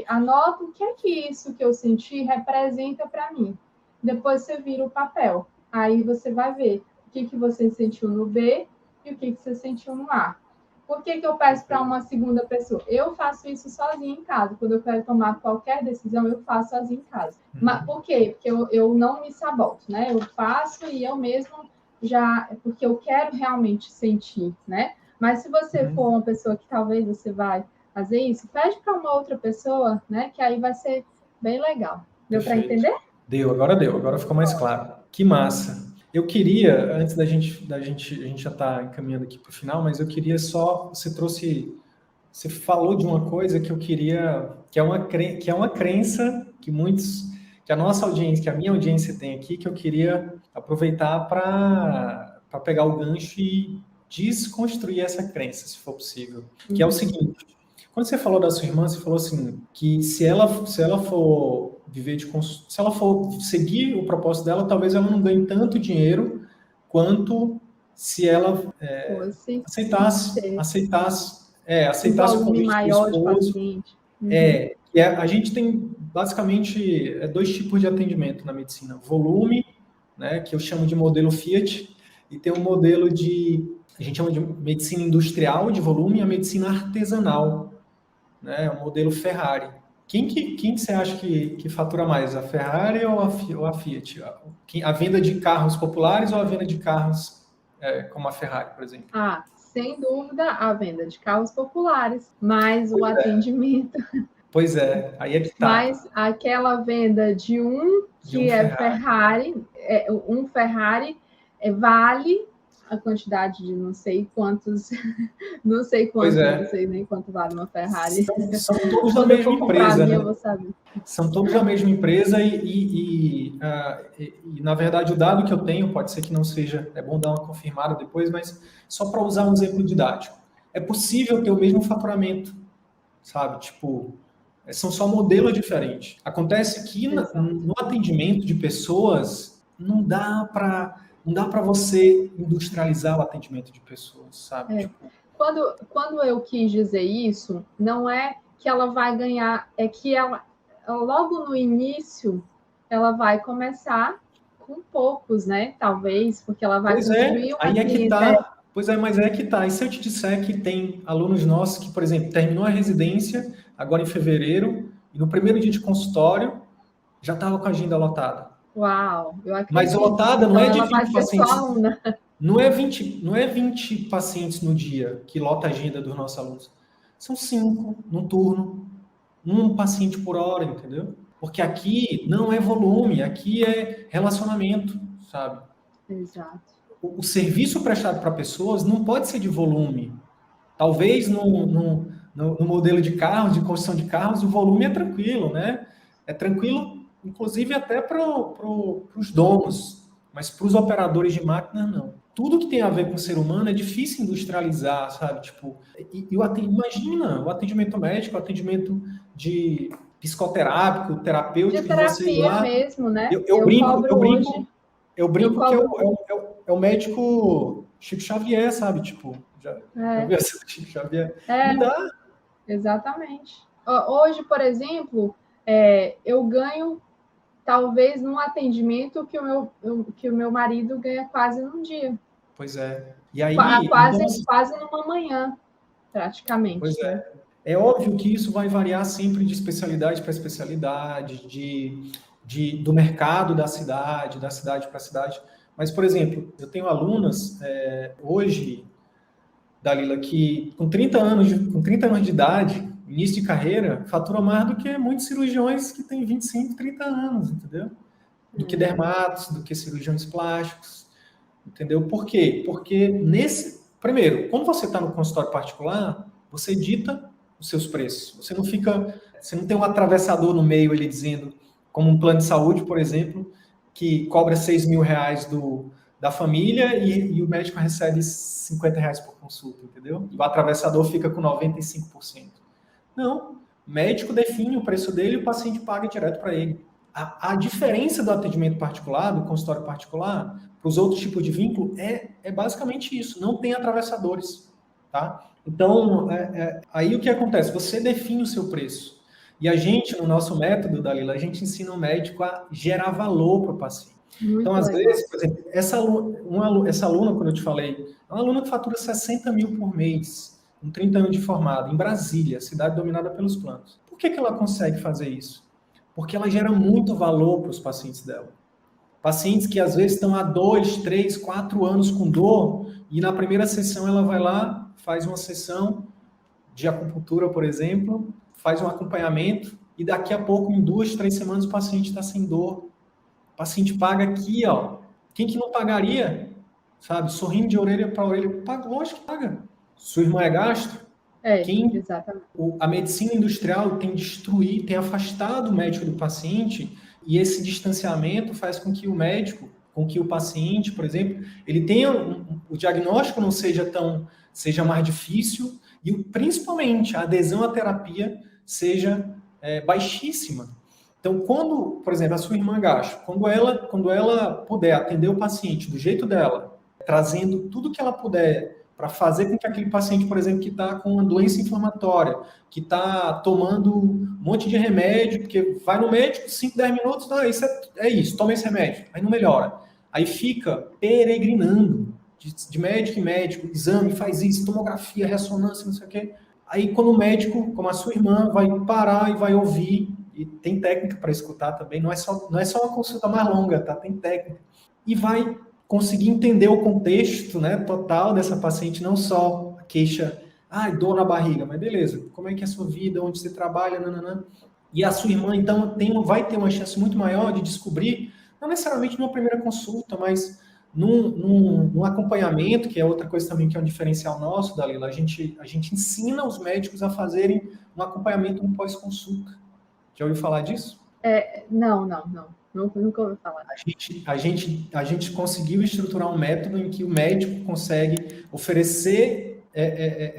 anoto o que é que isso que eu senti representa para mim. Depois você vira o papel. Aí você vai ver o que você sentiu no B e o que você sentiu no A. Por que eu peço para uma segunda pessoa? Eu faço isso sozinha em casa. Quando eu quero tomar qualquer decisão, eu faço sozinha em casa. Mas por quê? Porque eu não me saboto, né? Eu faço e eu mesmo porque eu quero realmente sentir, né? Mas se você for uma pessoa que talvez você vai fazer isso, pede para uma outra pessoa, né? Que aí vai ser bem legal. Deu para entender? Deu, agora ficou mais claro. Que massa. Eu queria, antes a gente já está encaminhando aqui para o final, mas eu queria só, você falou de uma coisa que eu queria, que é uma crença que a nossa audiência, que a minha audiência tem aqui, que eu queria aproveitar para pegar o gancho e desconstruir essa crença, se for possível. Que é o seguinte, quando você falou da sua irmã, você falou assim, que se ela for se ela for seguir o propósito dela, talvez ela não ganhe tanto dinheiro quanto se ela aceitasse o convite do esposo. A gente tem basicamente dois tipos de atendimento na medicina: volume, né, que eu chamo de modelo Fiat, e tem um modelo a gente chama de medicina industrial de volume, e a medicina artesanal, né, o modelo Ferrari. Quem que você acha que fatura mais, a Ferrari ou a Fiat? A venda de carros populares ou a venda de carros como a Ferrari, por exemplo? Sem dúvida, a venda de carros populares, mas o atendimento. Pois é, aí é que tá. Mas aquela venda de que é Ferrari, um Ferrari vale a quantidade de não sei quantos, não sei nem quanto vale uma Ferrari. São todos da mesma empresa, né? Eu vou saber. São todos da mesma empresa e, na verdade, o dado que eu tenho, pode ser que não seja, é bom dar uma confirmada depois, mas só para usar um exemplo didático. É possível ter o mesmo faturamento, sabe? Tipo, são só modelos diferentes. Acontece que no atendimento de pessoas, não dá para você industrializar o atendimento de pessoas, sabe? Quando eu quis dizer isso, não é que ela vai ganhar, é que ela logo no início ela vai começar com poucos, né? Talvez, porque ela vai construir uma clientela. Pois é, mas é que tá. E se eu te disser que tem alunos nossos que, por exemplo, terminou a residência agora em fevereiro e no primeiro dia de consultório já estava com a agenda lotada. Uau, eu acredito. Mas lotada não é de 20 pacientes. Não é 20 pacientes no dia que lota a agenda dos nossos alunos. São 5 no turno, um paciente por hora, entendeu? Porque aqui não é volume, aqui é relacionamento, sabe? Exato. O serviço prestado para pessoas não pode ser de volume. Talvez no modelo de carros, de construção de carros, o volume é tranquilo, né? É tranquilo, inclusive até para os donos, mas para os operadores de máquina, não. Tudo que tem a ver com o ser humano é difícil industrializar, sabe? Tipo, imagina o atendimento médico, o atendimento de psicoterápico, terapêutico, de terapia lá, mesmo, né? Eu brinco que é o médico Chico Xavier, sabe? Tipo, já viu essa do Chico Xavier? Não dá. Exatamente. Hoje, por exemplo, eu ganho talvez num atendimento que o meu marido ganha quase num dia. Pois é. E aí, quase numa manhã, praticamente. Pois é. Né? É óbvio que isso vai variar sempre de especialidade para especialidade, do mercado da cidade para cidade. Mas, por exemplo, eu tenho alunas hoje, Dalila, que com 30 anos de idade, início de carreira, faturam mais do que muitos cirurgiões que têm 25, 30 anos, entendeu? Do que dermatos, do que cirurgiões plásticos, entendeu? Por quê? Porque primeiro, quando você está no consultório particular, você dita os seus preços. Você não tem um atravessador no meio, ele dizendo, como um plano de saúde, por exemplo, que cobra R$6.000 da família e o médico recebe R$ 50 por consulta, entendeu? E o atravessador fica com 95%. Não, o médico define o preço dele e o paciente paga direto para ele. A diferença do atendimento particular, do consultório particular, para os outros tipos de vínculo, é basicamente isso, não tem atravessadores, tá? Então, aí o que acontece? Você define o seu preço. E a gente, no nosso método, Dalila, a gente ensina o médico a gerar valor para o paciente. Muito então, às legal. vezes, por exemplo, essa aluna, quando eu te falei, é uma aluna que fatura 60 mil por mês, com 30 anos de formado, em Brasília, cidade dominada pelos planos. Por que ela consegue fazer isso? Porque ela gera muito valor para os pacientes dela. Pacientes que às vezes estão há 2, 3, 4 anos com dor, e na primeira sessão ela vai lá, faz uma sessão de acupuntura, por exemplo, faz um acompanhamento, e daqui a pouco, em 2, 3 semanas, o paciente está sem dor. O paciente paga aqui, ó. Quem que não pagaria? Sabe? Sorrindo de orelha para orelha. Paga, lógico que paga. Sua irmã é gastro? Exatamente. A medicina industrial tem afastado o médico do paciente, e esse distanciamento faz com que o paciente, por exemplo, ele tenha o diagnóstico não seja mais difícil, e principalmente a adesão à terapia seja baixíssima. Então, por exemplo, a sua irmã gastro, quando ela puder atender o paciente do jeito dela, trazendo tudo que ela puder para fazer com que aquele paciente, por exemplo, que está com uma doença inflamatória, que está tomando um monte de remédio, porque vai no médico, 5, 10 minutos, isso é isso, toma esse remédio, aí não melhora. Aí fica peregrinando de médico em médico, exame, faz isso, tomografia, ressonância, não sei o quê. Aí quando o médico, como a sua irmã, vai parar e vai ouvir, e tem técnica para escutar também, não é só uma consulta mais longa, tá? Tem técnica. E vai conseguir entender o contexto, né, total dessa paciente, não só a queixa, dor na barriga, mas beleza, como é que é a sua vida, onde você trabalha, nananã. E a sua irmã, então, vai ter uma chance muito maior de descobrir, não necessariamente numa primeira consulta, mas num acompanhamento, que é outra coisa também que é um diferencial nosso, Dalila, a gente ensina os médicos a fazerem um acompanhamento no pós-consulta. Já ouviu falar disso? Não. Nunca ouvi falar. A gente conseguiu estruturar um método em que o médico consegue oferecer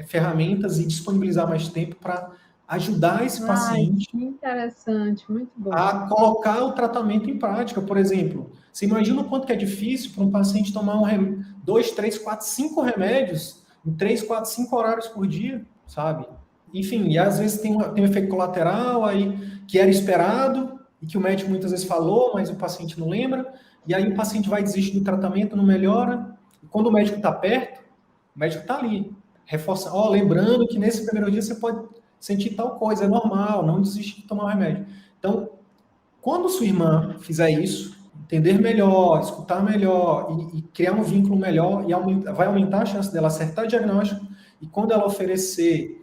ferramentas e disponibilizar mais tempo para ajudar esse paciente. Que interessante, muito bom. A colocar o tratamento em prática. Por exemplo, você imagina o quanto que é difícil para um paciente tomar 2, 3, 4, 5 remédios em 3, 4, 5 horários por dia, sabe? Enfim, e às vezes tem um efeito colateral aí que era esperado e que o médico muitas vezes falou, mas o paciente não lembra, e aí o paciente vai desistir do tratamento, não melhora, e quando o médico está perto, o médico está ali, reforçando, lembrando que nesse primeiro dia você pode sentir tal coisa, é normal, não desiste de tomar o remédio. Então, quando sua irmã fizer isso, entender melhor, escutar melhor e criar um vínculo melhor, vai aumentar a chance dela acertar o diagnóstico, e quando ela oferecer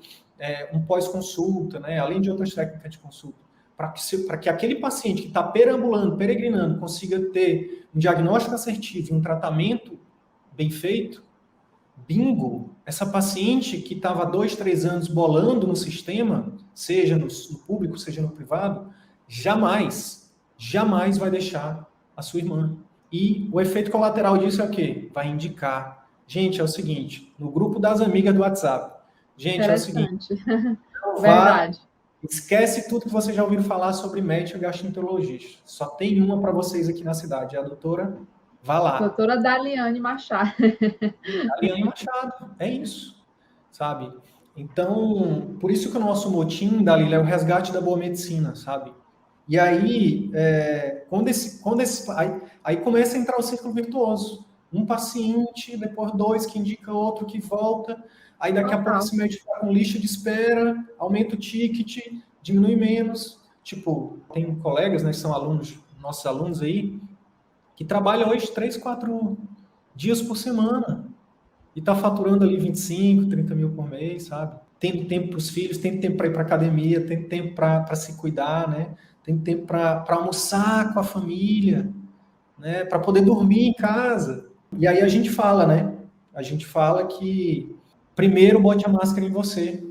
um pós-consulta, né, além de outras técnicas de consulta, para que aquele paciente que está perambulando, peregrinando, consiga ter um diagnóstico assertivo e um tratamento bem feito, bingo, essa paciente que estava 2, 3 anos bolando no sistema, seja no público, seja no privado, jamais vai deixar a sua irmã. E o efeito colateral disso é o quê? Vai indicar. Gente, é o seguinte, no grupo das amigas do WhatsApp, gente, é o seguinte, verdade. Esquece tudo que vocês já ouviram falar sobre médico e gastroenterologista. Só tem uma para vocês aqui na cidade, é a doutora, vá lá. Doutora Daliane Machado. Daliane Machado, é isso, sabe? Então, por isso que o nosso motim, Dalila, é o resgate da boa medicina, sabe? E aí, aí começa a entrar o círculo virtuoso. Um paciente, depois 2, que indica outro, que volta. Aí daqui a pouco esse médico está com lista de espera, aumenta o ticket, diminui menos. Tipo, tem colegas, né, que são alunos, nossos alunos aí, que trabalham hoje 3, 4 dias por semana. E está faturando ali 25, 30 mil por mês, sabe? Tendo tempo para os filhos, tem tempo para ir para academia, tem tempo para se cuidar, né? Tem tempo para almoçar com a família, né? Para poder dormir em casa. E aí a gente fala, né? A gente fala que primeiro bote a máscara em você.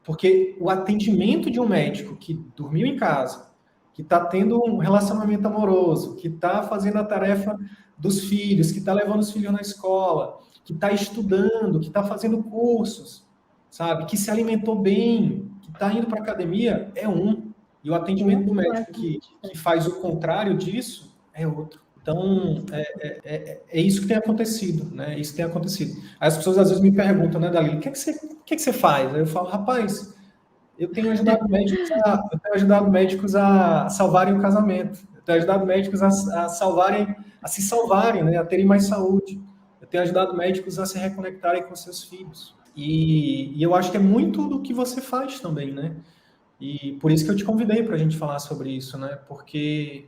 Porque o atendimento de um médico que dormiu em casa, que está tendo um relacionamento amoroso, que está fazendo a tarefa dos filhos, que está levando os filhos na escola, que está estudando, que está fazendo cursos, sabe? Que se alimentou bem, que está indo para a academia, é um. E o atendimento do médico que faz o contrário disso é outro. Então, é isso que tem acontecido, né? Isso tem acontecido. Aí as pessoas às vezes me perguntam, né, Dalila, o que você faz? Aí eu falo, rapaz, eu tenho ajudado médicos a salvarem o casamento. Eu tenho ajudado médicos a se salvarem, né? A terem mais saúde. Eu tenho ajudado médicos a se reconectarem com seus filhos. E eu acho que é muito do que você faz também, né? E por isso que eu te convidei para a gente falar sobre isso, né? Porque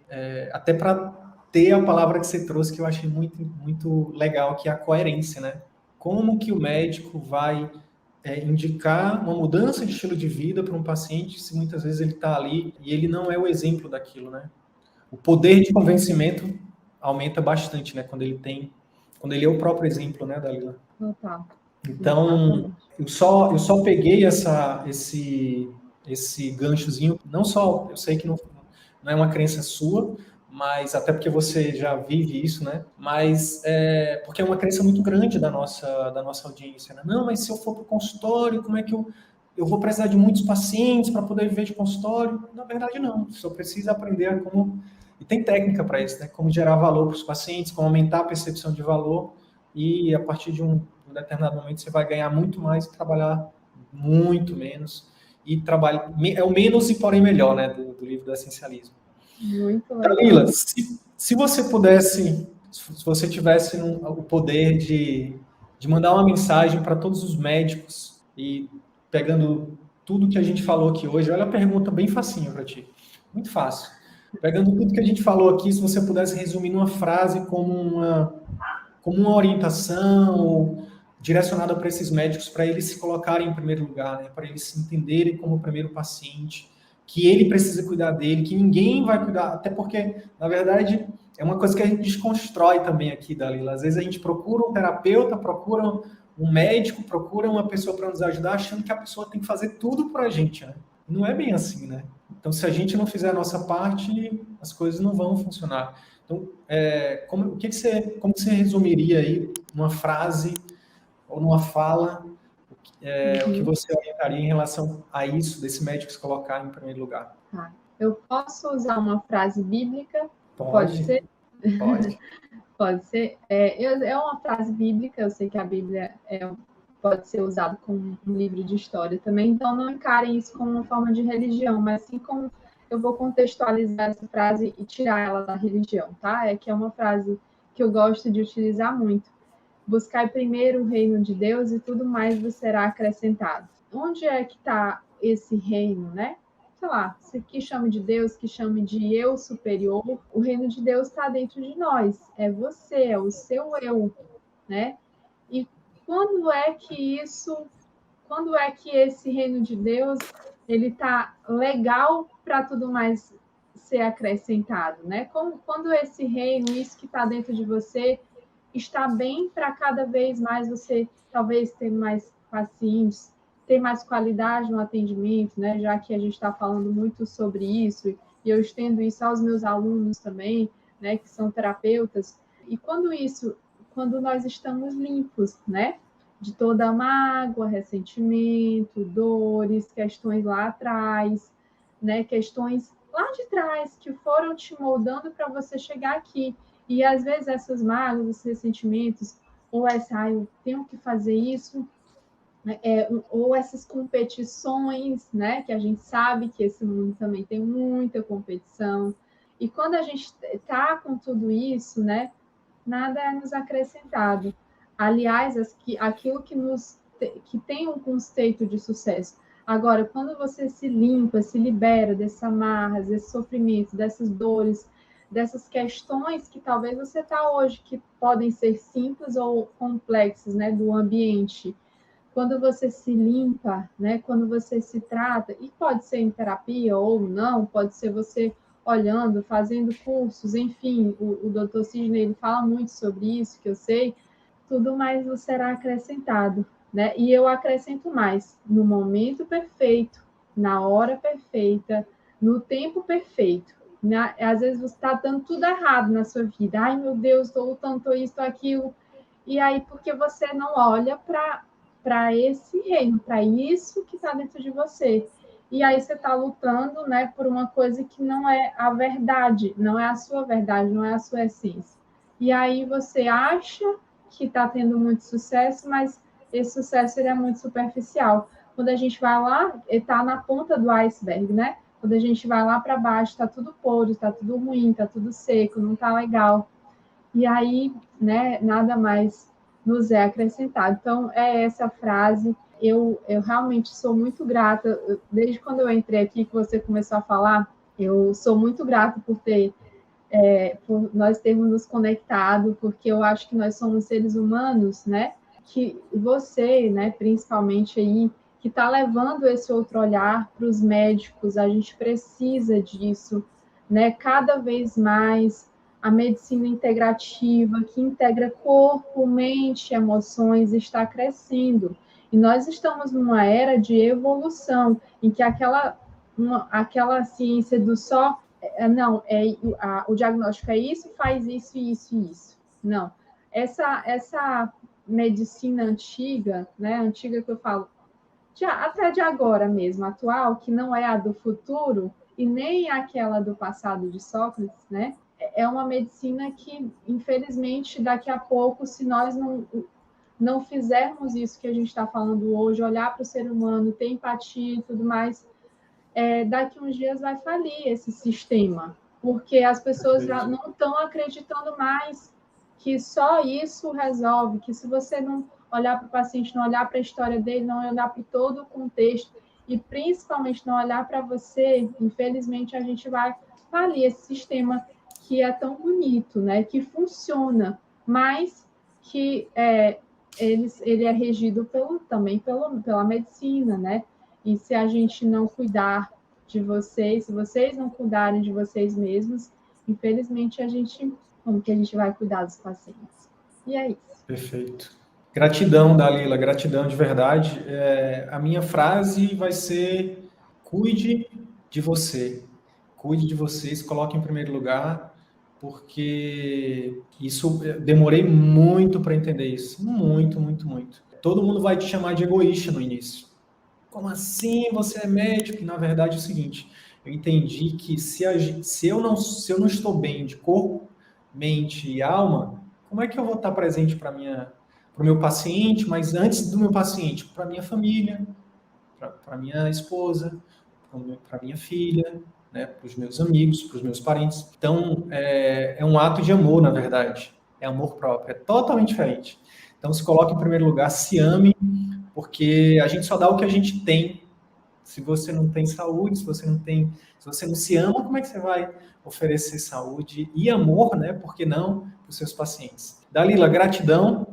até para ter a palavra que você trouxe, que eu achei muito, muito legal, que é a coerência, né? Como que o médico vai indicar uma mudança de estilo de vida para um paciente se muitas vezes ele está ali e ele não é o exemplo daquilo, né? O poder de convencimento aumenta bastante, né? Quando ele é o próprio exemplo, né, Dalila? Total. Então, eu só peguei esse ganchozinho, não só, eu sei que não é uma crença sua, mas até porque você já vive isso, né? Mas porque é uma crença muito grande da nossa audiência, né? Não, mas se eu for para o consultório, como é que eu vou precisar de muitos pacientes para poder viver de consultório? Na verdade, não. Só precisa aprender a como... E tem técnica para isso, né? Como gerar valor para os pacientes, como aumentar a percepção de valor e a partir de um determinado momento você vai ganhar muito mais e trabalhar muito menos. E é o menos e porém melhor, né? Do livro do essencialismo. Muito legal. Dalila, se você pudesse, se você tivesse o poder de mandar uma mensagem para todos os médicos e pegando tudo que a gente falou aqui hoje, olha a pergunta bem facinha para ti, muito fácil. Pegando tudo que a gente falou aqui, se você pudesse resumir numa frase como uma orientação direcionada para esses médicos, para eles se colocarem em primeiro lugar, né? Para eles se entenderem como o primeiro paciente, que ele precisa cuidar dele, que ninguém vai cuidar, até porque, na verdade, é uma coisa que a gente desconstrói também aqui, Dalila. Às vezes a gente procura um terapeuta, procura um médico, procura uma pessoa para nos ajudar, achando que a pessoa tem que fazer tudo para a gente, né? Não é bem assim, né? Então, se a gente não fizer a nossa parte, as coisas não vão funcionar. Então, como você resumiria aí numa frase ou numa fala o que você orientaria em relação a isso, desse médico se colocar em primeiro lugar? Tá. Eu posso usar uma frase bíblica? Pode ser? Pode. Pode ser. É uma frase bíblica, eu sei que a Bíblia pode ser usada como um livro de história também, então não encarem isso como uma forma de religião, mas sim como eu vou contextualizar essa frase e tirar ela da religião, tá? Que é uma frase que eu gosto de utilizar muito. Buscai primeiro o reino de Deus e tudo mais vos será acrescentado. Onde é que está esse reino, né? Sei lá, se que chame de Deus, que chame de eu superior, o reino de Deus está dentro de nós, é você, é o seu eu, né? E quando é que esse reino de Deus ele está legal para tudo mais ser acrescentado, né? Quando esse reino, isso que está dentro de você, está bem para cada vez mais você talvez ter mais pacientes, ter mais qualidade no atendimento, né? Já que a gente está falando muito sobre isso, e eu estendo isso aos meus alunos também, né? Que são terapeutas. E quando nós estamos limpos, né? De toda a mágoa, ressentimento, dores, questões lá atrás, né? Questões lá de trás que foram te moldando para você chegar aqui. E às vezes essas mágoas, esses ressentimentos, ou eu tenho que fazer isso, ou essas competições, né? Que a gente sabe que esse mundo também tem muita competição. E quando a gente está com tudo isso, né? Nada é nos acrescentado. Aliás, aquilo que tem um conceito de sucesso. Agora, quando você se limpa, se libera dessas amarras, desses sofrimentos, dessas dores, dessas questões que talvez você está hoje, que podem ser simples ou complexas, né, do ambiente. Quando você se limpa, né, quando você se trata, e pode ser em terapia ou não, pode ser você olhando, fazendo cursos, enfim, o Dr. Sidney ele fala muito sobre isso, que eu sei, tudo mais será acrescentado, né? E eu acrescento mais, no momento perfeito, na hora perfeita, no tempo perfeito. né? Às vezes você está dando tudo errado na sua vida. Ai, meu Deus, estou lutando, estou isso, estou aquilo. E aí, porque você não olha para esse reino, para isso que está dentro de você. E aí você está lutando, né, por uma coisa que não é a verdade, não é a sua verdade, não é a sua essência. E aí você acha que está tendo muito sucesso, mas esse sucesso ele é muito superficial. Quando a gente vai lá, ele está na ponta do iceberg, né? Quando a gente vai lá para baixo, está tudo podre, está tudo ruim, está tudo seco, não está legal. E aí, né, nada mais nos é acrescentado. Então, é essa frase. Eu realmente sou muito grata, desde quando eu entrei aqui, que você começou a falar, eu sou muito grata por nós termos nos conectado, porque eu acho que nós somos seres humanos, né? Que você, né, principalmente aí, que está levando esse outro olhar para os médicos, a gente precisa disso, né? Cada vez mais a medicina integrativa, que integra corpo, mente, emoções, está crescendo. E nós estamos numa era de evolução, em que aquela ciência do só não, o diagnóstico é isso, faz isso, isso e isso. Não. Essa medicina antiga, né? Antiga que eu falo, até de agora mesmo, atual, que não é a do futuro e nem aquela do passado de Sócrates, né? É uma medicina que, infelizmente, daqui a pouco, se nós não fizermos isso que a gente está falando hoje, olhar para o ser humano, ter empatia e tudo mais, daqui uns dias vai falir esse sistema, porque as pessoas já não estão acreditando mais que só isso resolve, que se você não olhar para o paciente, não olhar para a história dele, não olhar para todo o contexto, e principalmente não olhar para você, infelizmente a gente vai falir esse sistema que é tão bonito, né? Que funciona, mas que ele é regido também pela medicina, né? E se a gente não cuidar de vocês, se vocês não cuidarem de vocês mesmos, infelizmente como que a gente vai cuidar dos pacientes? E é isso. Perfeito. Gratidão, Dalila, gratidão de verdade. A minha frase vai ser: cuide de você. Cuide de você, se coloque em primeiro lugar, porque isso, demorei muito para entender isso. Muito, muito, muito. Todo mundo vai te chamar de egoísta no início. Como assim? Você é médico? E, na verdade, é o seguinte, eu entendi que se eu não estou bem de corpo, mente e alma, como é que eu vou estar presente para o meu paciente, mas antes do meu paciente, para a minha família, para a minha esposa, para a minha filha, né, para os meus amigos, para os meus parentes. Então, é um ato de amor, na verdade. É amor próprio, é totalmente diferente. Então, se coloque em primeiro lugar, se ame, porque a gente só dá o que a gente tem. Se você não tem saúde, se você não se ama, como é que você vai oferecer saúde e amor, né? Por que não, para os seus pacientes? Dalila, gratidão.